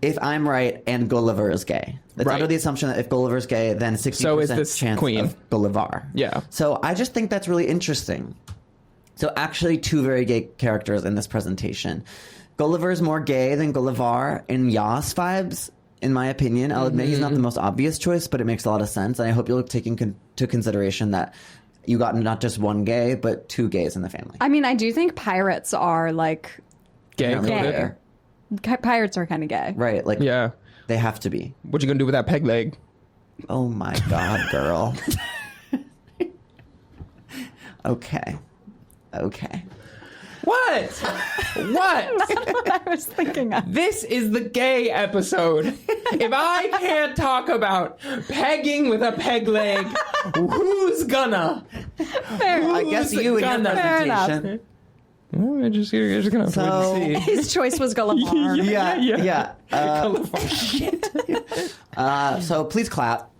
Speaker 5: If I'm right and Gulliver is gay, that's
Speaker 1: Right.
Speaker 5: under the assumption that if Gulliver is gay, then 60%
Speaker 1: So is this
Speaker 5: chance
Speaker 1: queen.
Speaker 5: of Gulliver.
Speaker 1: Yeah.
Speaker 5: So I just think that's really interesting. So actually, 2 very gay characters in this presentation. Gulliver is more gay than Gulliver in Yas vibes, in my opinion. I'll admit he's not the most obvious choice, but it makes a lot of sense. And I hope you'll take into consideration that you got not just one gay, but 2 gays in the family.
Speaker 4: I mean, I do think pirates are like
Speaker 1: Gay.
Speaker 5: Apparently
Speaker 4: gay.
Speaker 5: they're-
Speaker 4: Pirates are kind of gay.
Speaker 5: Right, like
Speaker 1: Yeah.
Speaker 5: they have to be.
Speaker 1: What you gonna do with that peg leg?
Speaker 5: Oh my God, girl. Okay.
Speaker 1: What? What?
Speaker 4: I was thinking of.
Speaker 1: This is the gay episode. If I can't talk about pegging with a peg leg, who's gonna?
Speaker 4: Fair.
Speaker 5: I guess you in your
Speaker 1: Gonna.
Speaker 4: Fair enough.
Speaker 5: presentation.
Speaker 1: Well, you're just gonna have to
Speaker 5: So-
Speaker 1: wait and see.
Speaker 4: His choice was Gulliver.
Speaker 5: Yeah.
Speaker 1: Gulliver.
Speaker 5: So please clap.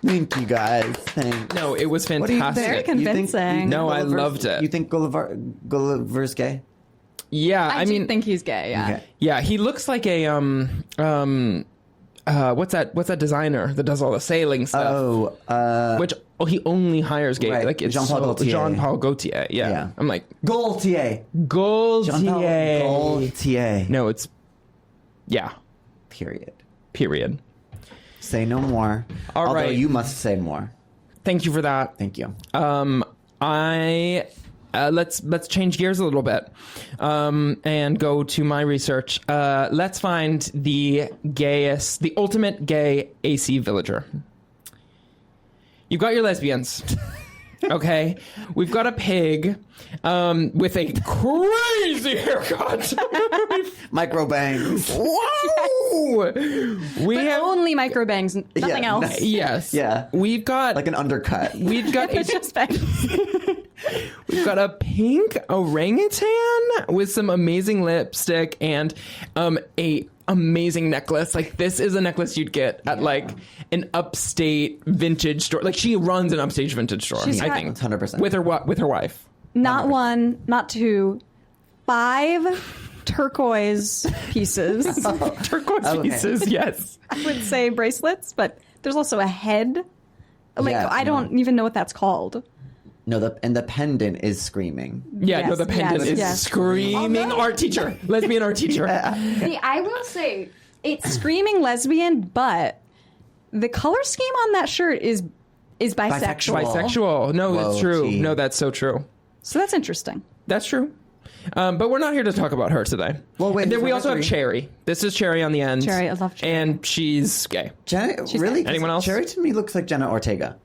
Speaker 5: Thank you, guys. Thanks.
Speaker 1: No, it was
Speaker 5: What do you think?
Speaker 1: fantastic.
Speaker 4: Very convincing.
Speaker 1: No, I
Speaker 5: Gulliver's-
Speaker 1: loved it.
Speaker 5: You think Gulliver's gay?
Speaker 1: Yeah,
Speaker 4: I do think he's gay. Yeah.
Speaker 5: Okay.
Speaker 1: yeah, he looks like a what's that designer that does all the sailing stuff? Which he only hires gay,
Speaker 5: Right,
Speaker 1: like it's
Speaker 5: Jean-Paul Gaultier.
Speaker 1: Jean-Paul Gaultier. Yeah.
Speaker 5: Yeah.
Speaker 1: I'm like
Speaker 5: Gaultier.
Speaker 1: Gaultier.
Speaker 5: Gaultier.
Speaker 1: No, it's
Speaker 5: Period.
Speaker 1: period.
Speaker 5: Say no more.
Speaker 1: All
Speaker 5: Although
Speaker 1: right.
Speaker 5: you must say more.
Speaker 1: Thank you for that.
Speaker 5: Thank you.
Speaker 1: Let's change gears a little bit and go to my research. Let's find the ultimate gay AC villager. You've got your lesbians. Okay, we've got a pig with a crazy haircut.
Speaker 5: Micro bangs.
Speaker 1: Whoa! We
Speaker 4: But
Speaker 1: have
Speaker 4: only micro bangs, nothing
Speaker 5: Yeah,
Speaker 4: else.
Speaker 5: nice.
Speaker 1: yes.
Speaker 5: Yeah.
Speaker 1: We've got
Speaker 5: Like an undercut.
Speaker 1: we've got
Speaker 4: It's
Speaker 1: a
Speaker 4: just bangs.
Speaker 1: We've got a pink orangutan with some amazing lipstick and a amazing necklace. Like, this is a necklace you'd get at like an upstate vintage store. Like, she runs an upstate vintage store.
Speaker 4: She's
Speaker 1: I
Speaker 4: got-
Speaker 1: think
Speaker 5: 100%.
Speaker 1: with her wife.
Speaker 4: Not one, not two, 5 turquoise pieces.
Speaker 1: Turquoise
Speaker 5: Okay.
Speaker 1: pieces, yes.
Speaker 4: I would say bracelets, but there's also a head. Like,
Speaker 5: Yeah,
Speaker 4: I don't even know what that's called.
Speaker 5: No, the pendant is screaming.
Speaker 1: Yeah, no,
Speaker 4: Yes,
Speaker 1: the pendant
Speaker 4: yes,
Speaker 1: is
Speaker 4: yes.
Speaker 1: screaming art teacher, lesbian art teacher.
Speaker 4: See, I will say it's screaming lesbian, but the color scheme on that shirt is bisexual.
Speaker 1: Bisexual. No, that's
Speaker 5: Whoa,
Speaker 1: true.
Speaker 5: gee.
Speaker 1: No, that's so true.
Speaker 4: So that's interesting.
Speaker 1: That's true. But we're not here to talk about her today.
Speaker 5: Well, wait,
Speaker 1: And then
Speaker 5: there's
Speaker 1: we also have
Speaker 5: another-
Speaker 1: Cherry. This is Cherry on the end.
Speaker 4: Cherry, I love Cherry.
Speaker 1: And she's gay.
Speaker 5: Jenna, really?
Speaker 1: Anyone else?
Speaker 5: Cherry to me looks like Jenna Ortega.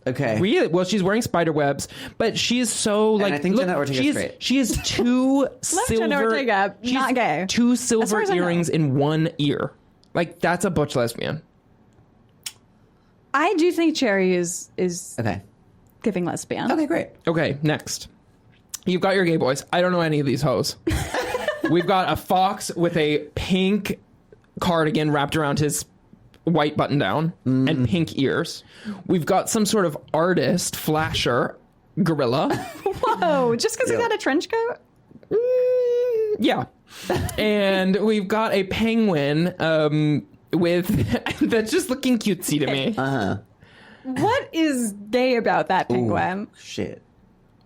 Speaker 5: Okay.
Speaker 1: Really? Well, she's wearing spider webs, but she's so like.
Speaker 5: I think Jenna Ortega's great.
Speaker 1: She has 2 silver.
Speaker 4: Jenna Ortega,
Speaker 1: she's
Speaker 4: not gay.
Speaker 1: 2
Speaker 4: As
Speaker 1: silver
Speaker 4: far as I know.
Speaker 1: earrings in one ear. Like, that's a butch lesbian.
Speaker 4: I do think Cherry is
Speaker 5: Okay.
Speaker 4: giving lesbian.
Speaker 5: Okay, great.
Speaker 1: Okay, next. You've got your gay boys. I don't know any of these hoes. We've got a fox with a pink cardigan wrapped around his white button down and pink ears. We've got some sort of artist, flasher, gorilla.
Speaker 4: Whoa, just because he's got a trench coat?
Speaker 1: Yeah. And we've got a penguin with that's just looking cutesy to me.
Speaker 4: What is gay about that penguin?
Speaker 5: Shit.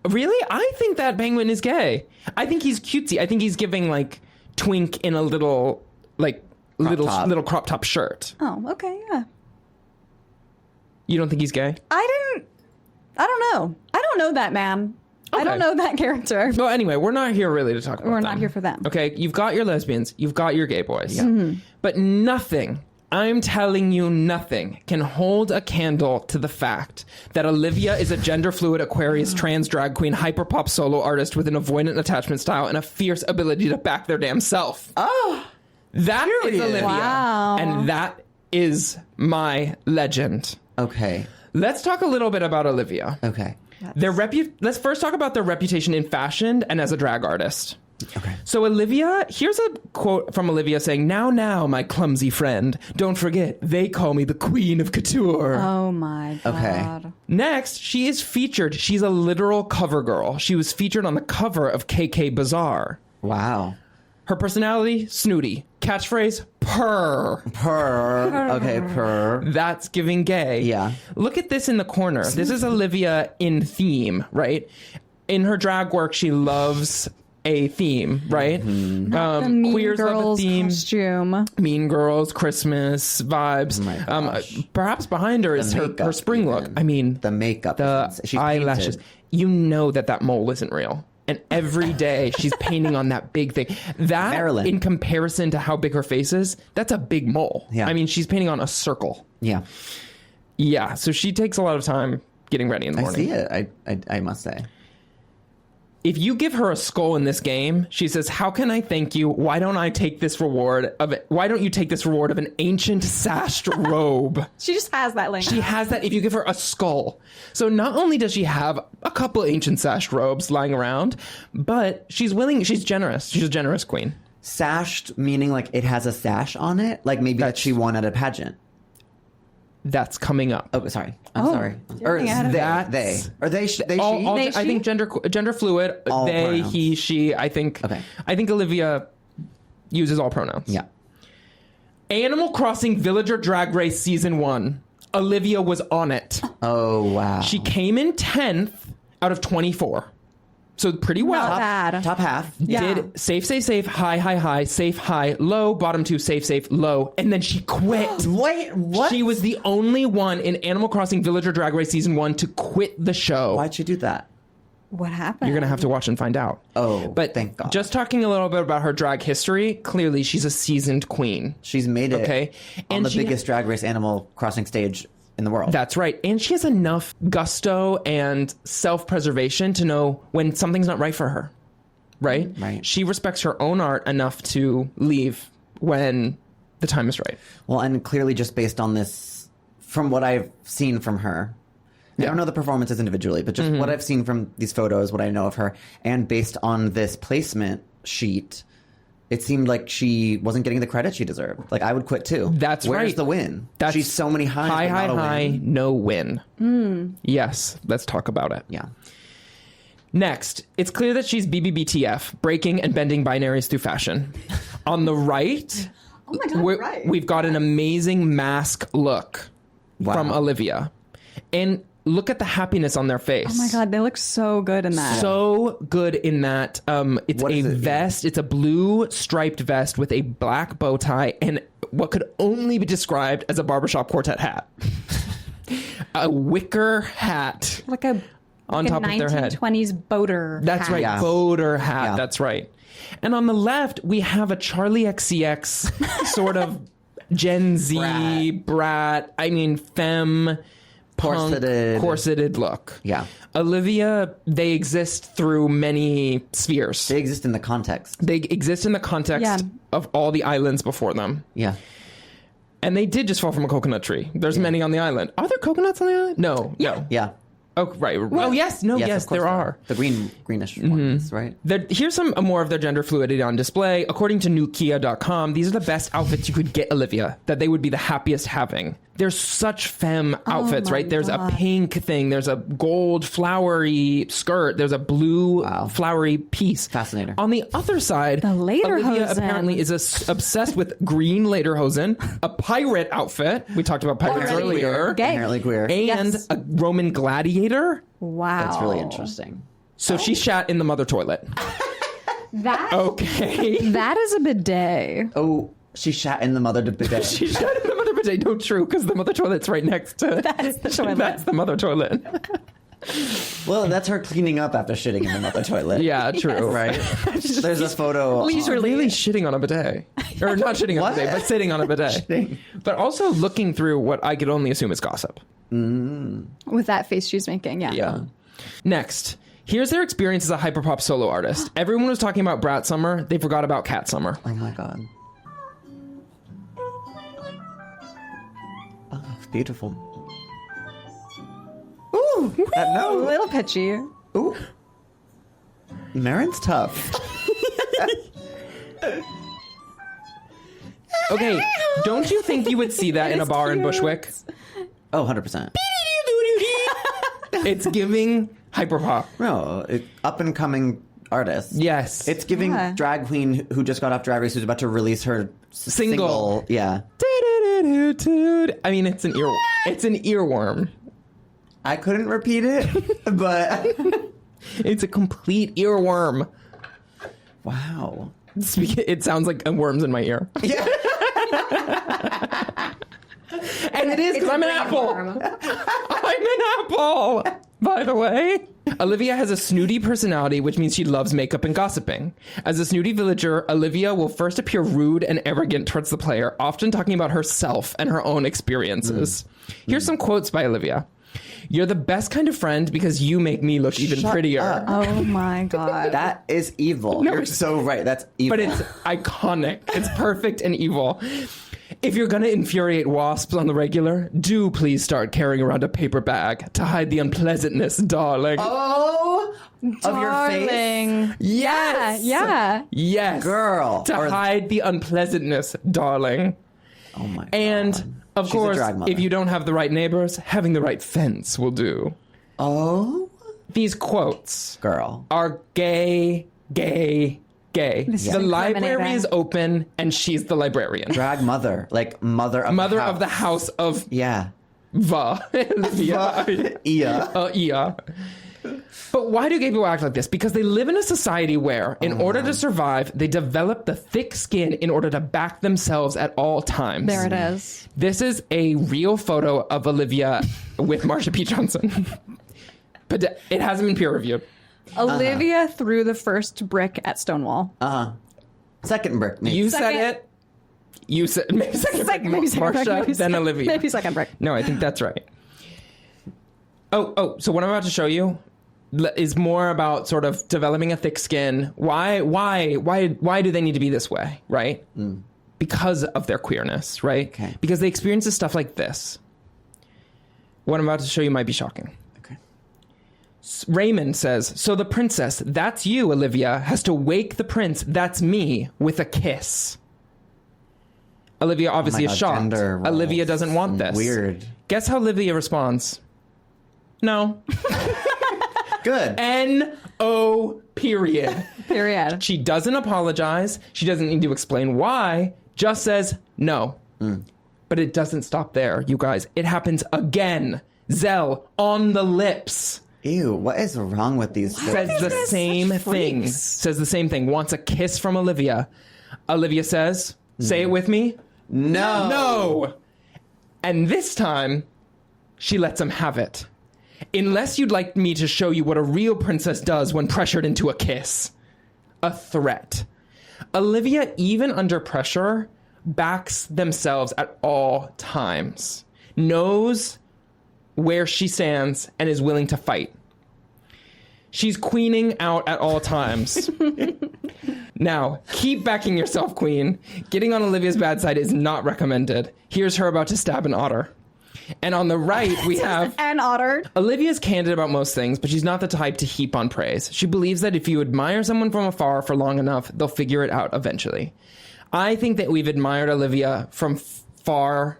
Speaker 1: Really? I think that penguin is gay. I think he's cutesy. I think he's giving like twink in a little little crop top shirt.
Speaker 4: Oh, okay, yeah.
Speaker 1: You don't think he's gay?
Speaker 4: I don't know. I don't know that man. I don't
Speaker 1: Okay.
Speaker 4: know that character.
Speaker 1: Well, anyway, we're not here really to talk about
Speaker 4: We're
Speaker 1: them.
Speaker 4: not here for them.
Speaker 1: Okay, you've got your lesbians, you've got your gay boys. But nothing, I'm telling you nothing, can hold a candle to the fact that Olivia is a gender fluid Aquarius trans drag queen hyperpop solo artist with an avoidant attachment style and a fierce ability to back their damn self.
Speaker 5: Oh,
Speaker 1: That is Olivia.
Speaker 4: Wow.
Speaker 1: And that is my legend.
Speaker 5: okay.
Speaker 1: Let's talk a little bit about Olivia.
Speaker 5: Okay.
Speaker 1: Let's first talk about their reputation in fashion and as a drag artist.
Speaker 5: Okay.
Speaker 1: So Olivia, here's a quote from Olivia saying, now, my clumsy friend, don't forget, they call me the queen of couture.
Speaker 4: Oh my god.
Speaker 5: Okay.
Speaker 1: Next, she is featured. She's a literal cover girl. She was featured on the cover of KK Bazaar.
Speaker 5: Wow.
Speaker 1: Her personality, snooty. Catchphrase, purr.
Speaker 5: Purr. Okay, purr.
Speaker 1: That's giving gay.
Speaker 5: Yeah.
Speaker 1: Look at this in the corner. This is Olivia in theme, right? In her drag work, she loves a theme, right?
Speaker 4: The Mean
Speaker 1: Queers love a
Speaker 4: Girls
Speaker 1: theme.
Speaker 4: costume.
Speaker 1: Mean Girls, Christmas vibes.
Speaker 5: Oh my gosh.
Speaker 1: Perhaps behind her is her
Speaker 5: makeup
Speaker 1: spring look.
Speaker 5: even.
Speaker 1: I mean,
Speaker 5: The makeup.
Speaker 1: the
Speaker 5: She's
Speaker 1: eyelashes.
Speaker 5: painted.
Speaker 1: You know that mole isn't real. And every day she's painting on that big thing. That,
Speaker 5: Marilyn.
Speaker 1: in comparison to how big her face is, that's a big mole.
Speaker 5: Yeah.
Speaker 1: I mean, she's painting on a circle.
Speaker 5: Yeah.
Speaker 1: Yeah, so she takes a lot of time getting ready in the
Speaker 5: I
Speaker 1: morning.
Speaker 5: see it. I must say.
Speaker 1: If you give her a skull in this game, she says, "How can I thank you? Why don't you take this reward of an ancient sashed robe?"
Speaker 4: She just has that link.
Speaker 1: She has that if you give her a skull. So not only does she have a couple ancient sashed robes lying around, but she's generous. She's a generous queen.
Speaker 5: Sashed meaning like it has a sash on it, like maybe that she won at a pageant.
Speaker 1: that's coming up.
Speaker 5: Oh, sorry. I'm sorry.
Speaker 4: you're
Speaker 5: Or
Speaker 4: getting ahead of
Speaker 5: they. Are they? She?
Speaker 1: I think gender fluid.
Speaker 5: All
Speaker 1: they,
Speaker 5: pronouns.
Speaker 1: he, she. I think.
Speaker 5: Okay.
Speaker 1: I think Olivia uses all pronouns.
Speaker 5: Yeah.
Speaker 1: Animal Crossing Villager Drag Race Season 1. Olivia was on it.
Speaker 5: Oh, wow.
Speaker 1: She came in 10th out of 24. So pretty well.
Speaker 4: Not bad.
Speaker 5: Top half.
Speaker 4: Yeah.
Speaker 1: Did safe, high, safe, high, low, bottom 2, safe, low. And then she quit.
Speaker 5: Wait, what?
Speaker 1: She was the only one in Animal Crossing Villager Drag Race Season 1 to quit the show.
Speaker 5: Why'd she do that?
Speaker 4: What happened?
Speaker 1: You're going to have to watch and find out.
Speaker 5: Oh,
Speaker 1: But
Speaker 5: thank God.
Speaker 1: just talking a little bit about her drag history, clearly she's a seasoned queen.
Speaker 5: She's made it
Speaker 1: Okay.
Speaker 5: on
Speaker 1: And
Speaker 5: the
Speaker 1: she-
Speaker 5: biggest Drag Race Animal Crossing stage in the world.
Speaker 1: That's right. And she has enough gusto and self-preservation to know when something's not right for her. Right?
Speaker 5: Right.
Speaker 1: She respects her own art enough to leave when the time is right.
Speaker 5: Well, and clearly just based on this, from what I've seen from her, I don't know the performances individually, but just what I've seen from these photos, what I know of her, and based on this placement sheet, it seemed like she wasn't getting the credit she deserved. Like, I would quit too.
Speaker 1: That's
Speaker 5: Where's
Speaker 1: right.
Speaker 5: the win?
Speaker 1: That's
Speaker 5: She's so many highs,
Speaker 1: high,
Speaker 5: but not a
Speaker 1: high,
Speaker 5: win.
Speaker 1: no win. Yes, let's talk about it.
Speaker 5: Yeah.
Speaker 1: Next, it's clear that she's BBBTF, breaking and bending binaries through fashion. On the right,
Speaker 4: Oh my God, right.
Speaker 1: we've got an amazing mask look
Speaker 5: Wow.
Speaker 1: from Olivia. And look at the happiness on their face.
Speaker 4: Oh my God, they look so good in that.
Speaker 1: So good in that. It's
Speaker 5: What
Speaker 1: a
Speaker 5: is it?
Speaker 1: vest. It's a blue striped vest with a black bow tie and what could only be described as a barbershop quartet hat. A wicker hat
Speaker 4: like a
Speaker 1: on top of their head.
Speaker 4: 1920s boater.
Speaker 1: That's
Speaker 4: hat.
Speaker 1: right.
Speaker 5: Yeah.
Speaker 1: Boater hat.
Speaker 5: Yeah.
Speaker 1: That's right. And on the left, we have a Charlie XCX sort of Gen Z brat. I mean, femme. Punk, corseted look.
Speaker 5: Yeah.
Speaker 1: Olivia, they exist through many spheres.
Speaker 5: They exist in the context.
Speaker 1: They exist in the context
Speaker 4: Yeah.
Speaker 1: of all the islands before them.
Speaker 5: Yeah.
Speaker 1: And they did just fall from a coconut tree. There's many on the island. Are there coconuts on the island? No. No.
Speaker 5: Yeah.
Speaker 1: Oh, right. Oh, yes. No, yes,
Speaker 5: of course
Speaker 1: there are.
Speaker 5: The greenish ones, right?
Speaker 1: Here's some more of their gender fluidity on display. According to newkia.com, these are the best outfits you could get Olivia, that they would be the happiest having. There's such femme outfits,
Speaker 4: my
Speaker 1: right? There's
Speaker 4: God.
Speaker 1: a pink thing. There's a gold flowery skirt. There's a blue flowery piece.
Speaker 5: Fascinating.
Speaker 1: On the other side,
Speaker 4: The lederhosen.
Speaker 1: Olivia apparently is obsessed with green lederhosen, a pirate outfit. We talked about pirates
Speaker 4: Already
Speaker 1: earlier.
Speaker 4: Gay.
Speaker 5: Inherently queer.
Speaker 1: And
Speaker 4: Yes.
Speaker 1: a Roman gladiator.
Speaker 4: Wow.
Speaker 5: That's really interesting.
Speaker 1: So she shat in the mother toilet.
Speaker 4: That,
Speaker 1: Okay.
Speaker 4: that is a bidet.
Speaker 5: Oh, she shat in the mother to bidet.
Speaker 1: She shat in the mother bidet. No, true, because the mother toilet's right next to.
Speaker 4: That's the toilet.
Speaker 1: That's the mother toilet.
Speaker 5: Well, that's her cleaning up after shitting in the mother toilet.
Speaker 1: Yeah, true.
Speaker 5: Right? There's a photo.
Speaker 1: She's really shitting on a bidet. Or not shitting on a
Speaker 5: What?
Speaker 1: bidet, but sitting on a bidet. But also looking through what I could only assume is gossip.
Speaker 4: With that face she's making, yeah.
Speaker 1: Yeah. Next, here's their experience as a hyperpop solo artist. Everyone was talking about Brat Summer. They forgot about Cat Summer.
Speaker 5: Oh my God. Oh, it's beautiful. Ooh, that
Speaker 4: A
Speaker 5: note.
Speaker 4: little pitchy.
Speaker 5: Ooh. Maren's tough.
Speaker 1: Okay, don't you think you would see that in a bar in Bushwick?
Speaker 5: Oh, 100%.
Speaker 1: It's giving hyperpop.
Speaker 5: No, up and coming artist.
Speaker 1: Yes.
Speaker 5: It's giving
Speaker 4: Yeah.
Speaker 5: drag queen who just got off Drag Race who's about to release her
Speaker 1: Single.
Speaker 5: Yeah.
Speaker 1: I mean, it's an earworm.
Speaker 5: I couldn't repeat it, but
Speaker 1: It's a complete earworm.
Speaker 5: wow.
Speaker 1: It sounds like worms in my ear.
Speaker 5: Yeah.
Speaker 1: And it is because I'm an apple. I'm an apple, by the way. Olivia has a snooty personality, which means she loves makeup and gossiping. As a snooty villager, Olivia will first appear rude and arrogant towards the player, often talking about herself and her own experiences. Here's some quotes by Olivia. "You're the best kind of friend because you make me look even
Speaker 5: Shut
Speaker 1: prettier."
Speaker 5: up.
Speaker 4: Oh my God.
Speaker 5: That is evil. You're so right. That's evil.
Speaker 1: But it's iconic. It's perfect and evil. "If you're going to infuriate wasps on the regular, do please start carrying around a paper bag to hide the unpleasantness, darling."
Speaker 5: Oh, of your face?
Speaker 4: Darling.
Speaker 1: Yes.
Speaker 4: Yeah.
Speaker 1: Yes.
Speaker 5: Girl.
Speaker 1: To
Speaker 5: Or-
Speaker 1: hide the unpleasantness, darling.
Speaker 5: Oh my God.
Speaker 1: And Of
Speaker 5: She's a
Speaker 1: course,
Speaker 5: drag mother.
Speaker 1: if you don't have the right neighbors, having the right fence will do.
Speaker 5: Oh,
Speaker 1: These quotes
Speaker 5: girl.
Speaker 1: are gay.
Speaker 4: This is
Speaker 1: The library
Speaker 4: incriminating.
Speaker 1: is open, and she's the librarian.
Speaker 5: Drag mother. Like mother of
Speaker 1: Mother
Speaker 5: the house.
Speaker 1: of the house of
Speaker 5: Yeah.
Speaker 1: Va.
Speaker 5: Yeah.
Speaker 1: Yeah. But why do gay people act like this? Because they live in a society where, in order to survive, they develop the thick skin in order to back themselves at all times.
Speaker 4: There it is.
Speaker 1: This is a real photo of Olivia with Marsha P. Johnson. But it hasn't been peer reviewed.
Speaker 4: Olivia threw the first brick at Stonewall.
Speaker 5: Second brick. Nate.
Speaker 1: You
Speaker 4: Second-
Speaker 1: said it. You said maybe second brick,
Speaker 4: Maybe second brick,
Speaker 1: Marsha,
Speaker 4: maybe
Speaker 1: then
Speaker 4: second-
Speaker 1: Olivia.
Speaker 4: Maybe second brick.
Speaker 1: No, I think that's right. Oh, so what I'm about to show you is more about sort of developing a thick skin. Why do they need to be this way, right? Because of their queerness, right?
Speaker 5: Okay.
Speaker 1: Because they experience stuff like this. What I'm about to show you might be shocking.
Speaker 5: Okay.
Speaker 1: Raymond says, so the princess, that's you, Olivia, has to wake the prince, that's me, with a kiss. Olivia obviously
Speaker 5: God,
Speaker 1: is shocked.
Speaker 5: gender roles.
Speaker 1: Olivia doesn't want this.
Speaker 5: Weird.
Speaker 1: Guess how Olivia responds? No.
Speaker 5: Good.
Speaker 1: N-O, period.
Speaker 4: Period.
Speaker 1: She doesn't apologize. She doesn't need to explain why. Just says no. But it doesn't stop there, you guys. It happens again. Zell on the lips.
Speaker 5: Ew, what is wrong with these
Speaker 1: Says
Speaker 5: things?
Speaker 1: the
Speaker 4: guys
Speaker 1: same
Speaker 4: such
Speaker 1: thing.
Speaker 4: freaks?
Speaker 1: Says the same thing. Wants a kiss from Olivia. Olivia says, say it with me.
Speaker 5: No.
Speaker 1: No. And this time, she lets him have it. Unless you'd like me to show you what a real princess does when pressured into a kiss. A threat. Olivia, even under pressure, backs themselves at all times. Knows where she stands and is willing to fight. She's queening out at all times. Now, keep backing yourself, queen. Getting on Olivia's bad side is not recommended. Here's her about to stab an otter. And on the right, we have...
Speaker 4: And otter.
Speaker 1: Olivia's candid about most things, but she's not the type to heap on praise. She believes that if you admire someone from afar for long enough, they'll figure it out eventually. I think that we've admired Olivia from far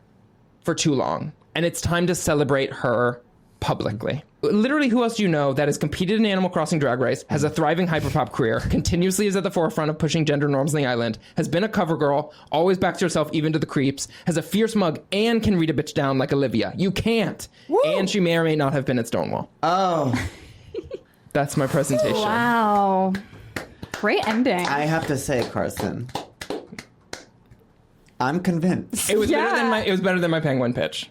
Speaker 1: for too long, and it's time to celebrate her publicly. Literally, who else do you know that has competed in Animal Crossing Drag Race, has a thriving hyperpop career, continuously is at the forefront of pushing gender norms on the island, has been a cover girl, always backs herself even to the creeps, has a fierce mug, and can read a bitch down like Olivia? You can't.
Speaker 5: Woo.
Speaker 1: And she may or may not have been at Stonewall.
Speaker 5: Oh,
Speaker 1: That's my presentation.
Speaker 4: Wow. Great ending.
Speaker 5: I have to say, Carson, I'm convinced.
Speaker 1: It was
Speaker 4: Yeah.
Speaker 1: better than my penguin pitch.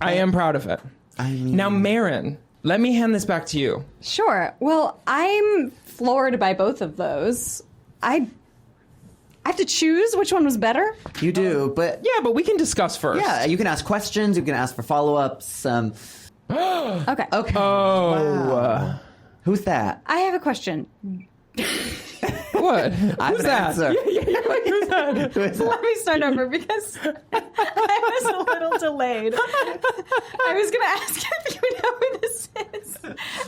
Speaker 1: I am proud of it.
Speaker 5: I mean,
Speaker 1: Now, Maren, let me hand this back to you.
Speaker 4: Sure. Well, I'm floored by both of those. I have to choose which one was better.
Speaker 5: you do, but
Speaker 1: Yeah, but we can discuss first.
Speaker 5: yeah, you can ask questions. You can ask for follow-ups.
Speaker 4: Okay.
Speaker 5: Okay.
Speaker 1: Oh.
Speaker 5: Wow. Who's that?
Speaker 4: I have a question.
Speaker 1: What?
Speaker 5: I have
Speaker 1: Who's
Speaker 5: an
Speaker 1: that?
Speaker 5: answer.
Speaker 1: Who's that?
Speaker 5: Who is that?
Speaker 4: Let me start over because I was a little delayed. I was going to ask if you know who this is.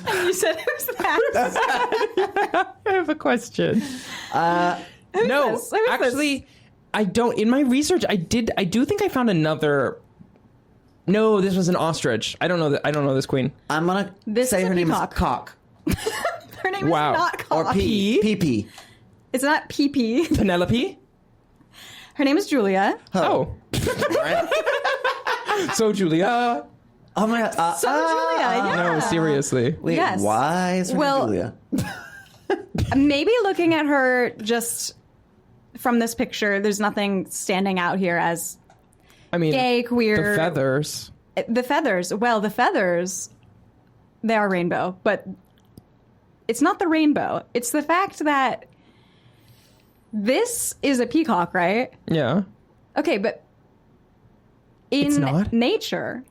Speaker 4: And you said, who's that?
Speaker 1: I have a question. No,
Speaker 4: this? Who is
Speaker 1: actually, I don't. In my research, I do think I found another. No, this was an ostrich. I don't know that. I don't know this queen.
Speaker 5: I'm gonna
Speaker 4: This
Speaker 5: say
Speaker 4: is a
Speaker 5: her name
Speaker 4: peacock.
Speaker 5: is Cock
Speaker 4: Her name
Speaker 1: Wow.
Speaker 4: is not
Speaker 5: or
Speaker 4: Cock.
Speaker 5: P. PP.
Speaker 4: It's not PP.
Speaker 1: Penelope.
Speaker 4: Her name is Julia.
Speaker 1: Oh. So Julia.
Speaker 5: Oh my god.
Speaker 4: So Julia, yeah.
Speaker 1: No, seriously.
Speaker 5: Wait,
Speaker 4: Yes.
Speaker 5: why is her name
Speaker 4: Well-
Speaker 5: Julia?
Speaker 4: Maybe looking at her just from this picture, there's nothing standing out here as
Speaker 1: I mean,
Speaker 4: gay, queer.
Speaker 1: the feathers.
Speaker 4: The feathers. Well, the feathers, they are rainbow, but it's not the rainbow. It's the fact that this is a peacock, right?
Speaker 1: Yeah.
Speaker 4: Okay, but
Speaker 1: It's
Speaker 4: in
Speaker 1: not?
Speaker 4: nature,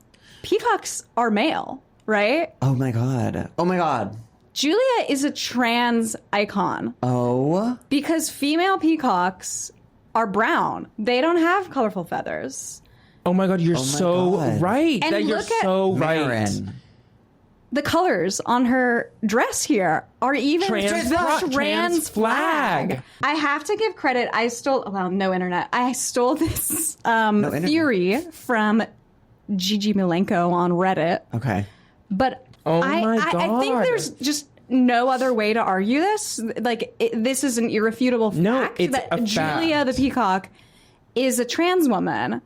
Speaker 4: peacocks are male, right?
Speaker 5: Oh my god. Oh my god.
Speaker 4: Julia is a trans icon
Speaker 5: Oh.
Speaker 4: because female peacocks are brown. They don't have colorful feathers.
Speaker 1: Oh my god, you're
Speaker 5: my
Speaker 1: so
Speaker 5: God.
Speaker 1: right.
Speaker 4: And
Speaker 1: That you're
Speaker 4: look at-
Speaker 1: so right.
Speaker 5: Maren.
Speaker 4: the colors on her dress here are even
Speaker 1: Trans flag.
Speaker 4: I have to give credit. No internet. I stole this theory from Gigi Milenko on Reddit.
Speaker 5: Okay.
Speaker 4: But I think there's just no other way to argue this. Like, this is an irrefutable fact
Speaker 1: it's
Speaker 4: that
Speaker 1: a
Speaker 4: Julia
Speaker 1: fact.
Speaker 4: the Peacock is a trans woman.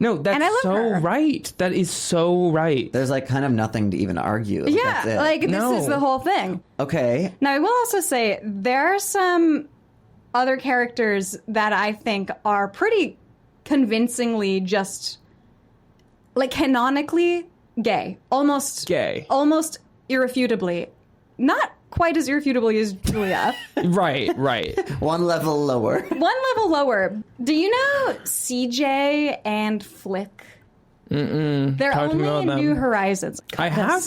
Speaker 1: No,
Speaker 4: And I
Speaker 1: that's
Speaker 4: love
Speaker 1: so
Speaker 4: her.
Speaker 1: right. That is so right.
Speaker 5: There's like kind of nothing to even argue.
Speaker 4: Yeah,
Speaker 5: That's it.
Speaker 4: like
Speaker 1: No.
Speaker 4: this is the whole thing.
Speaker 5: Okay.
Speaker 4: Now, I will also say there are some other characters that I think are pretty convincingly just, like, canonically gay. Almost
Speaker 1: Gay.
Speaker 4: Almost irrefutably. Not quite as irrefutably as Julia.
Speaker 1: Right.
Speaker 5: One level lower.
Speaker 4: One level lower. Do you know CJ and Flick?
Speaker 1: Mm-mm.
Speaker 4: They're
Speaker 1: Talk to me
Speaker 4: only
Speaker 1: about
Speaker 4: in
Speaker 1: them.
Speaker 4: New Horizons.
Speaker 1: I have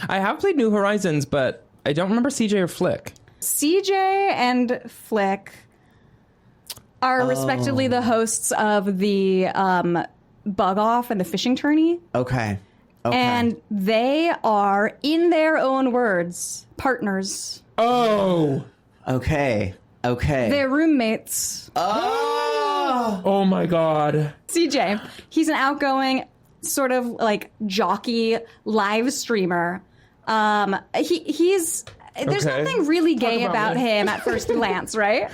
Speaker 1: I have played New Horizons, but I don't remember CJ or Flick.
Speaker 4: CJ and Flick are respectively the hosts of the Bug Off and the Fishing Tourney.
Speaker 5: Okay.
Speaker 4: And they are, in their own words, partners.
Speaker 1: Oh.
Speaker 5: Okay.
Speaker 4: They're roommates.
Speaker 1: Oh my god.
Speaker 4: CJ, he's an outgoing sort of like jockey live streamer. He's there's
Speaker 1: Okay.
Speaker 4: nothing really gay
Speaker 1: about
Speaker 4: about
Speaker 1: me.
Speaker 4: him at first glance, right?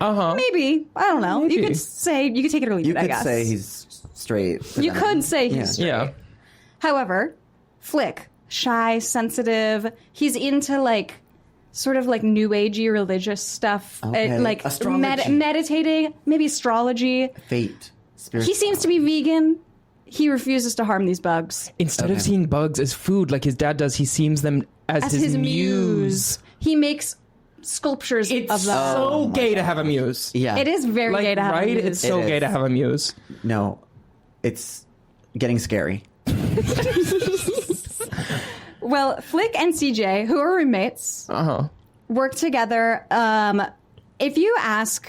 Speaker 1: Uh-huh.
Speaker 4: Maybe. I don't know. You
Speaker 1: Maybe.
Speaker 4: could take it or leave
Speaker 5: You
Speaker 4: it, I
Speaker 5: could
Speaker 4: guess.
Speaker 5: say he's straight.
Speaker 4: You could say he's straight.
Speaker 1: Yeah.
Speaker 4: However, Flick, shy, sensitive, he's into like sort of like new agey religious stuff,
Speaker 5: Okay.
Speaker 4: like
Speaker 5: Astrology.
Speaker 4: meditating, maybe astrology.
Speaker 5: Fate.
Speaker 4: He seems to be vegan. He refuses to harm these bugs.
Speaker 1: Instead of seeing bugs as food like his dad does, he sees them as his muse.
Speaker 4: He makes sculptures
Speaker 1: It's
Speaker 4: of them.
Speaker 1: so gay to have a muse.
Speaker 5: Yeah.
Speaker 4: It is very
Speaker 1: Like,
Speaker 4: gay to have
Speaker 1: right?
Speaker 4: a muse.
Speaker 1: It's so
Speaker 5: It
Speaker 1: gay
Speaker 5: is.
Speaker 1: to have a muse.
Speaker 5: No. It's getting scary.
Speaker 4: Well, Flick and CJ, who are roommates,
Speaker 1: Uh-huh.
Speaker 4: work together. If you ask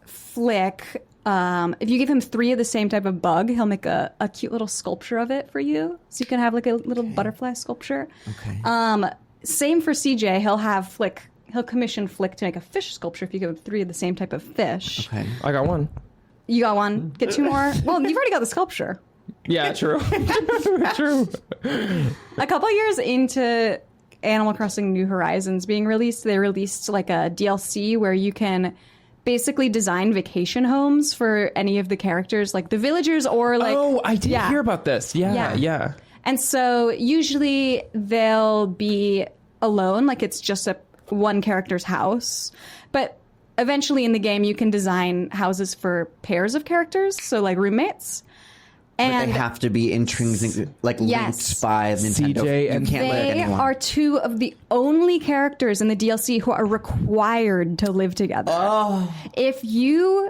Speaker 4: Flick, if you give him 3 of the same type of bug, he'll make a cute little sculpture of it for you. So you can have like a little butterfly sculpture.
Speaker 5: Okay.
Speaker 4: Same for CJ. He'll commission Flick to make a fish sculpture if you give him 3 of the same type of fish.
Speaker 5: Okay.
Speaker 1: I got one.
Speaker 4: You got one. Get 2 more. Well, you've already got the sculpture.
Speaker 1: Yeah, true. True.
Speaker 4: A couple years into Animal Crossing New Horizons being released, they released like a DLC where you can basically design vacation homes for any of the characters, like the villagers or like...
Speaker 1: Oh, I did
Speaker 4: Yeah.
Speaker 1: hear about this.
Speaker 4: Yeah.
Speaker 1: Yeah.
Speaker 4: And so usually they'll be alone, like it's just one character's house. But eventually in the game, you can design houses for pairs of characters, so like roommates.
Speaker 5: But
Speaker 4: And
Speaker 5: they have to be intrinsic, like
Speaker 4: Yes.
Speaker 5: linked by Nintendo.
Speaker 1: CJ
Speaker 5: You
Speaker 1: and
Speaker 5: can't let
Speaker 4: they
Speaker 5: anyone.
Speaker 4: are 2 of the only characters in the DLC who are required to live together.
Speaker 5: Oh.
Speaker 4: If you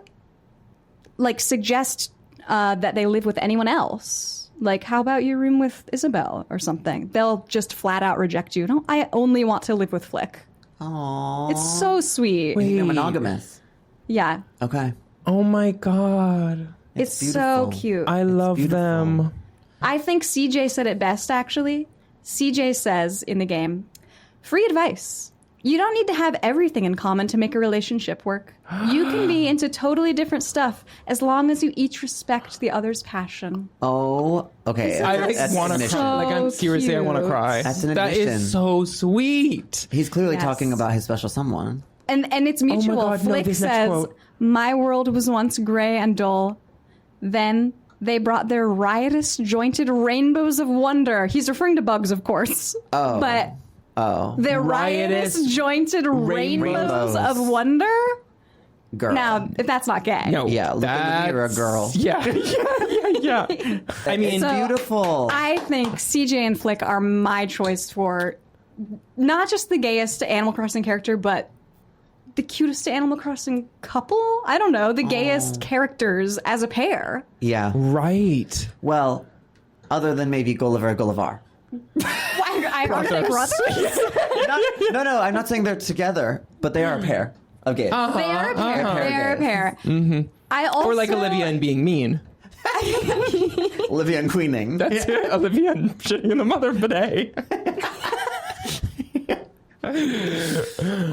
Speaker 4: like suggest that they live with anyone else, like how about you room with Isabel or something, they'll just flat out reject you. No, I only want to live with Flick.
Speaker 5: Aww.
Speaker 4: It's so sweet.
Speaker 5: They're monogamous.
Speaker 4: Yeah,
Speaker 5: Okay.
Speaker 1: Oh my god.
Speaker 4: it's so
Speaker 5: beautiful.
Speaker 4: cute.
Speaker 1: I love
Speaker 5: beautiful.
Speaker 1: them.
Speaker 4: I think CJ said it best, actually. CJ says in the game, free advice. You don't need to have everything in common to make a relationship work. You can be into totally different stuff as long as you each respect the other's passion.
Speaker 5: Oh, okay.
Speaker 1: I like
Speaker 5: That's
Speaker 1: want to
Speaker 5: admission.
Speaker 1: cry. Like I'm seriously, I want to
Speaker 4: cute.
Speaker 1: cry.
Speaker 5: That's an
Speaker 1: That
Speaker 5: admission.
Speaker 1: is so sweet.
Speaker 5: He's clearly
Speaker 4: Yes.
Speaker 5: talking about his special someone.
Speaker 4: And it's mutual.
Speaker 1: God, no,
Speaker 4: Flick
Speaker 1: this next
Speaker 4: says,
Speaker 1: quote.
Speaker 4: my world was once gray and dull. Then they brought their riotous, jointed rainbows of wonder. He's referring to bugs, of course.
Speaker 5: Oh.
Speaker 4: But
Speaker 5: Oh,
Speaker 4: their
Speaker 1: Riotous
Speaker 4: riotous, jointed rainbows
Speaker 5: rainbows.
Speaker 4: of wonder?
Speaker 5: girl.
Speaker 4: Now, if that's not gay.
Speaker 1: No,
Speaker 5: Yeah, look in the mirror,
Speaker 1: that's-
Speaker 5: girl.
Speaker 1: Yeah, yeah. I mean,
Speaker 4: So,
Speaker 5: beautiful.
Speaker 4: I think CJ and Flick are my choice for not just the gayest Animal Crossing character, but the cutest Animal Crossing couple? I don't know, the gayest characters as a pair.
Speaker 5: yeah.
Speaker 1: right.
Speaker 5: Well, other than maybe Gulliver and Gulliver.
Speaker 4: Are they brothers?
Speaker 5: No, I'm not saying they're together, but they are a pair of gays.
Speaker 4: They are a pair.
Speaker 5: Uh-huh.
Speaker 4: They're a pair. I also,
Speaker 1: Or like Olivia and being mean.
Speaker 5: Olivia and Queening.
Speaker 1: That's it. Olivia and shitting in the mother bidet.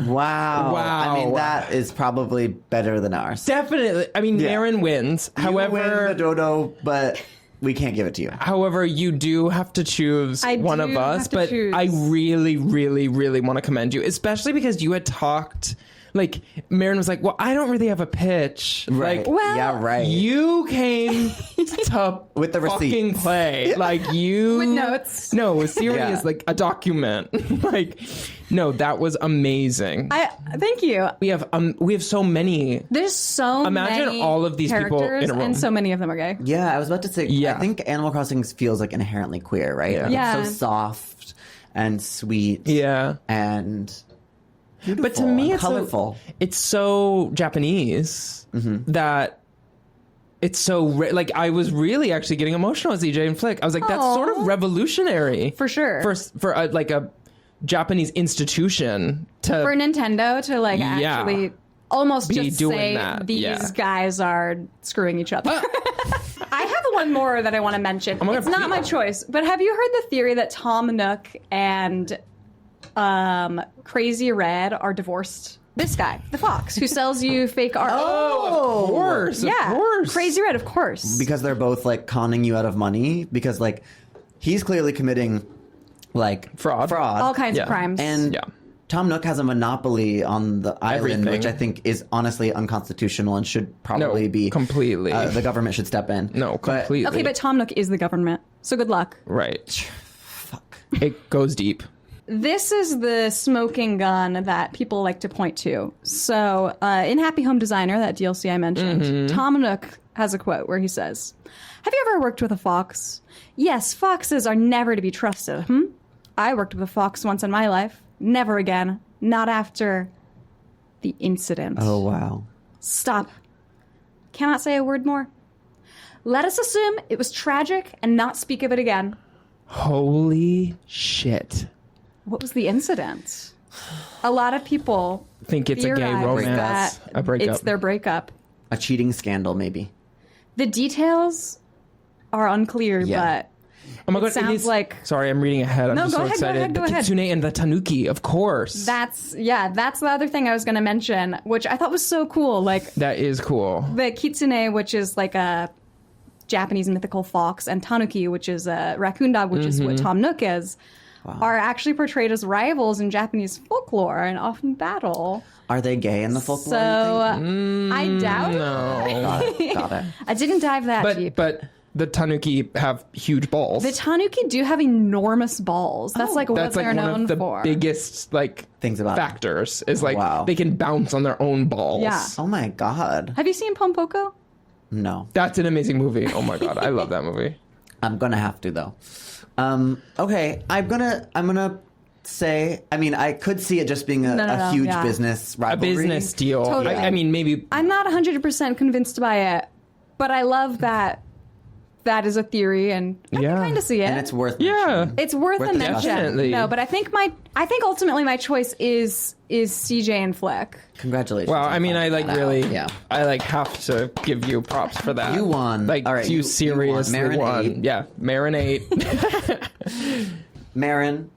Speaker 5: Wow. I mean, that is probably better than ours.
Speaker 1: Definitely. I mean, Maren wins.
Speaker 5: You
Speaker 1: However,
Speaker 5: win the dodo, but we can't give it to you.
Speaker 1: However, you do have to choose one of us. But I really, really, really want to commend you, especially because you had talked. Like, Maren was like, well, I don't really have a pitch.
Speaker 5: Right.
Speaker 1: Like,
Speaker 4: Well,
Speaker 5: yeah, right.
Speaker 1: you came to
Speaker 5: With the
Speaker 1: fucking
Speaker 5: receipts.
Speaker 1: play. Like, you...
Speaker 4: With notes.
Speaker 1: No, a series,
Speaker 5: Yeah.
Speaker 1: like a document. Like, no, that was amazing.
Speaker 4: Thank you.
Speaker 1: We have so many.
Speaker 4: There's so
Speaker 1: Imagine
Speaker 4: many
Speaker 1: all of these people
Speaker 4: characters,
Speaker 1: in a room.
Speaker 4: and so many of them are gay.
Speaker 5: Yeah, I was about to say,
Speaker 1: Yeah.
Speaker 5: I think Animal Crossing feels like inherently queer, right?
Speaker 1: Yeah.
Speaker 5: Like,
Speaker 4: Yeah.
Speaker 5: It's so soft and sweet.
Speaker 1: Yeah.
Speaker 5: And beautiful.
Speaker 1: But to me,
Speaker 5: and
Speaker 1: it's
Speaker 5: colorful.
Speaker 1: it's so Japanese that it's so like I was really actually getting emotional as EJ and Flick. I was like, that's sort of revolutionary
Speaker 4: For sure.
Speaker 1: for like a Japanese institution to
Speaker 4: For Nintendo to like
Speaker 1: Yeah.
Speaker 4: actually almost
Speaker 1: Be
Speaker 4: just
Speaker 1: doing
Speaker 4: say
Speaker 1: that,
Speaker 4: these
Speaker 1: yeah.
Speaker 4: guys are screwing each other. I have one more that I want to mention.
Speaker 1: my God,
Speaker 4: It's not my choice, but have you heard the theory that Tom Nook and Crazy Red are divorced? This guy, the fox, who sells you fake art.
Speaker 1: of course,
Speaker 4: yeah,
Speaker 1: of course.
Speaker 4: Crazy Red, of course.
Speaker 5: Because they're both like conning you out of money. Because like he's clearly committing like
Speaker 1: Fraud.
Speaker 4: All kinds
Speaker 1: Yeah.
Speaker 4: of crimes.
Speaker 5: And
Speaker 1: Yeah.
Speaker 5: Tom Nook has a monopoly on the island,
Speaker 1: Everything.
Speaker 5: which I think is honestly unconstitutional and should probably be
Speaker 1: completely.
Speaker 5: The government should step in.
Speaker 1: No,
Speaker 5: But-
Speaker 1: completely.
Speaker 4: okay, but Tom Nook is the government, so good luck.
Speaker 1: Right.
Speaker 5: Fuck.
Speaker 1: It goes deep.
Speaker 4: This is the smoking gun that people like to point to. So, in Happy Home Designer, that DLC I mentioned, Tom Nook has a quote where he says, "Have you ever worked with a fox? Yes, foxes are never to be trusted. I worked with a fox once in my life. Never again. Not after the incident."
Speaker 5: Oh wow.
Speaker 4: Stop. Cannot say a word more. Let us assume it was tragic and not speak of it again.
Speaker 1: Holy shit.
Speaker 4: What was the incident? A lot of people
Speaker 1: Think it's a gay
Speaker 4: theorize
Speaker 1: romance.
Speaker 4: that
Speaker 1: A breakup.
Speaker 4: It's their breakup.
Speaker 5: A cheating scandal, maybe.
Speaker 4: The details are unclear,
Speaker 5: Yeah.
Speaker 4: but
Speaker 1: Oh my
Speaker 4: it
Speaker 1: god!
Speaker 4: sounds
Speaker 1: it is,
Speaker 4: like-
Speaker 1: sorry, I'm reading ahead. I'm
Speaker 4: No,
Speaker 1: just
Speaker 4: go
Speaker 1: so
Speaker 4: ahead, go
Speaker 1: excited.
Speaker 4: ahead, go
Speaker 1: the
Speaker 4: ahead.
Speaker 1: kitsune and the tanuki, of course.
Speaker 4: that's the other thing I was going to mention, which I thought was so cool. Like
Speaker 1: That is cool.
Speaker 4: the kitsune, which is like a Japanese mythical fox, and tanuki, which is a raccoon dog, which is what Tom Nook is, are actually portrayed as rivals in Japanese folklore and often battle.
Speaker 5: Are they gay in the folklore?
Speaker 4: So
Speaker 5: you
Speaker 4: I doubt.
Speaker 1: No,
Speaker 5: think? Got it.
Speaker 4: I didn't dive that deep.
Speaker 1: but the tanuki have huge balls.
Speaker 4: The tanuki do have enormous balls. That's like what
Speaker 1: That's like
Speaker 4: they're
Speaker 1: one
Speaker 4: known
Speaker 1: of the
Speaker 4: for.
Speaker 1: biggest like
Speaker 5: Things about it.
Speaker 1: factors is like
Speaker 5: Wow.
Speaker 1: they can bounce on their own balls.
Speaker 4: Yeah.
Speaker 5: Oh my god.
Speaker 4: Have you seen Pompoko?
Speaker 5: No.
Speaker 1: That's an amazing movie. Oh my god, I love that movie.
Speaker 5: I'm gonna have to though. Okay, I'm gonna say. I mean, I could see it just being a huge
Speaker 4: yeah.
Speaker 5: business
Speaker 1: A
Speaker 5: rivalry.
Speaker 1: business deal.
Speaker 4: Totally.
Speaker 1: I mean, maybe
Speaker 4: I'm not 100% convinced by it, but I love that that is a theory, and I
Speaker 1: Yeah.
Speaker 4: can kind of see it.
Speaker 5: and it's worth.
Speaker 1: Yeah.
Speaker 5: mentioning.
Speaker 4: It's worth
Speaker 5: Worth
Speaker 4: a
Speaker 5: the
Speaker 4: mention.
Speaker 1: Definitely.
Speaker 4: No, but I think ultimately my choice is CJ and Flick.
Speaker 5: Congratulations.
Speaker 1: Well,
Speaker 5: on
Speaker 1: I mean, I
Speaker 5: finding
Speaker 1: like
Speaker 5: that out.
Speaker 1: really,
Speaker 5: Yeah.
Speaker 1: I like have to give you props for that.
Speaker 5: You won.
Speaker 1: Like,
Speaker 5: All right,
Speaker 1: you
Speaker 5: you
Speaker 1: seriously
Speaker 5: won.
Speaker 1: won.
Speaker 5: Marinate.
Speaker 1: Yeah, marinate.
Speaker 5: Maren,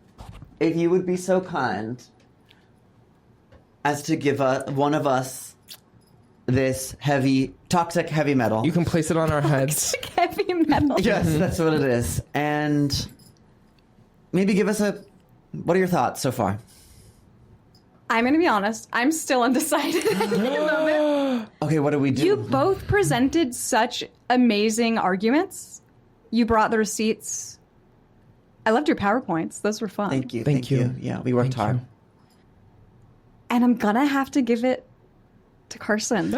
Speaker 5: if you would be so kind as to give one of us this toxic heavy metal.
Speaker 1: You can place it on our heads.
Speaker 4: Heavy metal.
Speaker 5: Yes, that's what it is. And maybe give us what are your thoughts so far?
Speaker 4: I'm going to be honest. I'm still undecided at the moment.
Speaker 5: Okay, what do we do?
Speaker 4: You both presented such amazing arguments. You brought the receipts. I loved your PowerPoints. Those were fun.
Speaker 5: Thank you.
Speaker 1: Thank you.
Speaker 5: Yeah, we worked hard.
Speaker 4: And I'm going to have to give it to Carson.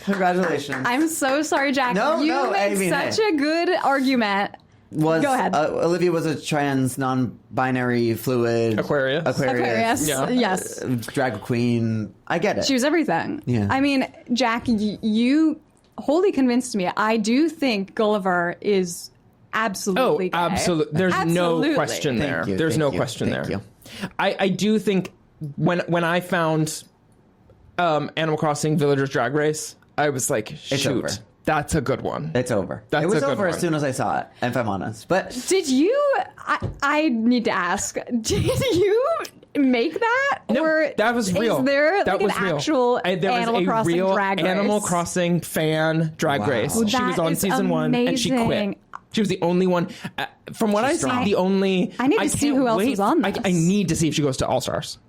Speaker 5: Congratulations.
Speaker 4: I'm so sorry, Jack.
Speaker 5: No,
Speaker 4: you
Speaker 5: no, I
Speaker 4: made
Speaker 5: mean,
Speaker 4: such
Speaker 5: hey.
Speaker 4: a good argument. Go ahead.
Speaker 5: Olivia was a trans, non-binary, fluid
Speaker 1: Aquarius.
Speaker 4: Yeah. Yes.
Speaker 5: drag queen. I get it.
Speaker 4: She was everything.
Speaker 5: Yeah.
Speaker 4: I mean, Jack, you wholly convinced me. I do think Gulliver is absolutely gay.
Speaker 1: Absolutely. There's
Speaker 4: Absolutely.
Speaker 1: no question
Speaker 5: Thank
Speaker 1: there.
Speaker 5: you,
Speaker 1: There's
Speaker 5: thank
Speaker 1: no
Speaker 5: you,
Speaker 1: question
Speaker 5: thank
Speaker 1: there.
Speaker 5: you.
Speaker 1: I do think when I found Animal Crossing Villagers Drag Race, I was like, shoot,
Speaker 5: over.
Speaker 1: That's a good one.
Speaker 5: It's over.
Speaker 1: That's
Speaker 5: it was
Speaker 1: a good
Speaker 5: over as
Speaker 1: one.
Speaker 5: soon as I saw it, if I'm honest. But
Speaker 4: Did you? I need to ask. Did you make that,
Speaker 1: No,
Speaker 4: or
Speaker 1: that was real.
Speaker 4: Is there
Speaker 1: that
Speaker 4: like
Speaker 1: was
Speaker 4: an
Speaker 1: real.
Speaker 4: actual
Speaker 1: There was
Speaker 4: Animal
Speaker 1: a
Speaker 4: Crossing
Speaker 1: real
Speaker 4: drag race?
Speaker 1: Animal Crossing fan drag
Speaker 5: Wow.
Speaker 1: race.
Speaker 5: Oh,
Speaker 1: She was
Speaker 4: that
Speaker 1: on
Speaker 4: is
Speaker 1: season 1 and she quit.
Speaker 4: amazing.
Speaker 1: She was the only one. From what I see,
Speaker 5: strong.
Speaker 1: the only.
Speaker 4: I need to see
Speaker 1: can't
Speaker 4: who else
Speaker 1: wait.
Speaker 4: was on
Speaker 1: I
Speaker 4: this.
Speaker 1: need to see if she goes to All Stars.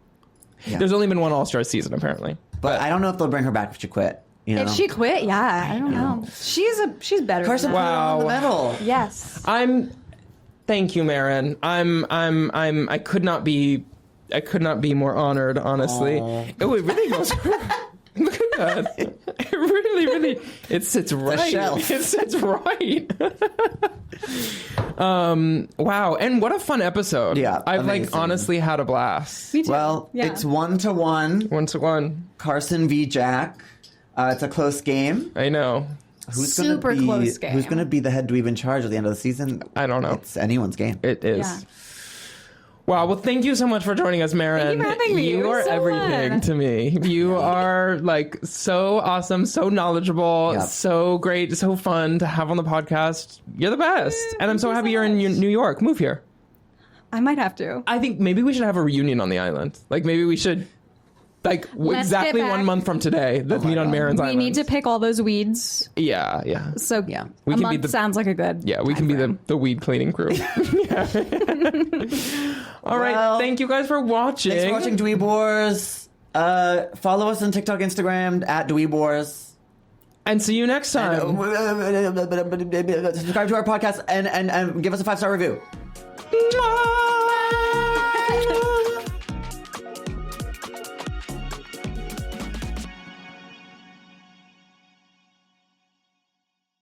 Speaker 5: Yeah.
Speaker 1: There's only been one All Stars season apparently.
Speaker 5: I don't know if they'll bring her back if she quit. You know?
Speaker 4: If she quit, yeah, I don't know. She's better.
Speaker 5: Carson
Speaker 4: than
Speaker 5: put
Speaker 4: that.
Speaker 5: her on the medal.
Speaker 4: Yes.
Speaker 1: Thank you, Maren. I could not be more honored, honestly.
Speaker 5: Aww.
Speaker 1: Oh, it really goes. Look at that. It really, it sits right.
Speaker 5: shelf.
Speaker 1: It sits right. Wow. And what a fun episode.
Speaker 5: Yeah,
Speaker 1: I've
Speaker 5: amazing.
Speaker 1: honestly had a blast.
Speaker 4: Me too.
Speaker 5: Well,
Speaker 4: yeah.
Speaker 5: it's 1-1.
Speaker 1: 1-1.
Speaker 5: Carson v. Jack. It's a close game.
Speaker 1: I know.
Speaker 5: Who's
Speaker 4: Super
Speaker 5: gonna be,
Speaker 4: close game.
Speaker 5: Who's going to be the head dweeb in charge at the end of the season?
Speaker 1: I don't know.
Speaker 5: It's anyone's game.
Speaker 1: It is.
Speaker 4: Yeah.
Speaker 1: Wow. Well, thank you so much for joining us, Maren.
Speaker 4: Thank you for having me. It
Speaker 1: You
Speaker 4: was
Speaker 1: are
Speaker 4: so
Speaker 1: everything
Speaker 4: fun.
Speaker 1: to me. You are like so awesome, so knowledgeable,
Speaker 5: Yep.
Speaker 1: so great, so fun to have on the podcast. You're the best. And I'm so happy you're in New York. Move here.
Speaker 4: I might have to.
Speaker 1: I think maybe we should have a reunion on the island. Like maybe we should, like
Speaker 4: Let's
Speaker 1: exactly
Speaker 4: get
Speaker 1: 1
Speaker 4: back.
Speaker 1: month from today, let's meet on
Speaker 5: God.
Speaker 1: Maren's
Speaker 4: We
Speaker 1: island.
Speaker 4: need to pick all those weeds.
Speaker 1: Yeah, yeah.
Speaker 4: So
Speaker 5: Yeah.
Speaker 1: We
Speaker 4: a
Speaker 1: can be
Speaker 4: month
Speaker 1: the-
Speaker 4: sounds like a good.
Speaker 1: Yeah, we can be the weed cleaning crew. Yeah. All right.
Speaker 5: Well,
Speaker 1: Thank you guys for watching.
Speaker 5: Thanks for watching Dweeb Wars. Follow us on TikTok, Instagram at Dweeb Wars.
Speaker 1: And see you next time.
Speaker 5: Subscribe to our podcast and give us a 5-star review.
Speaker 1: Mwah!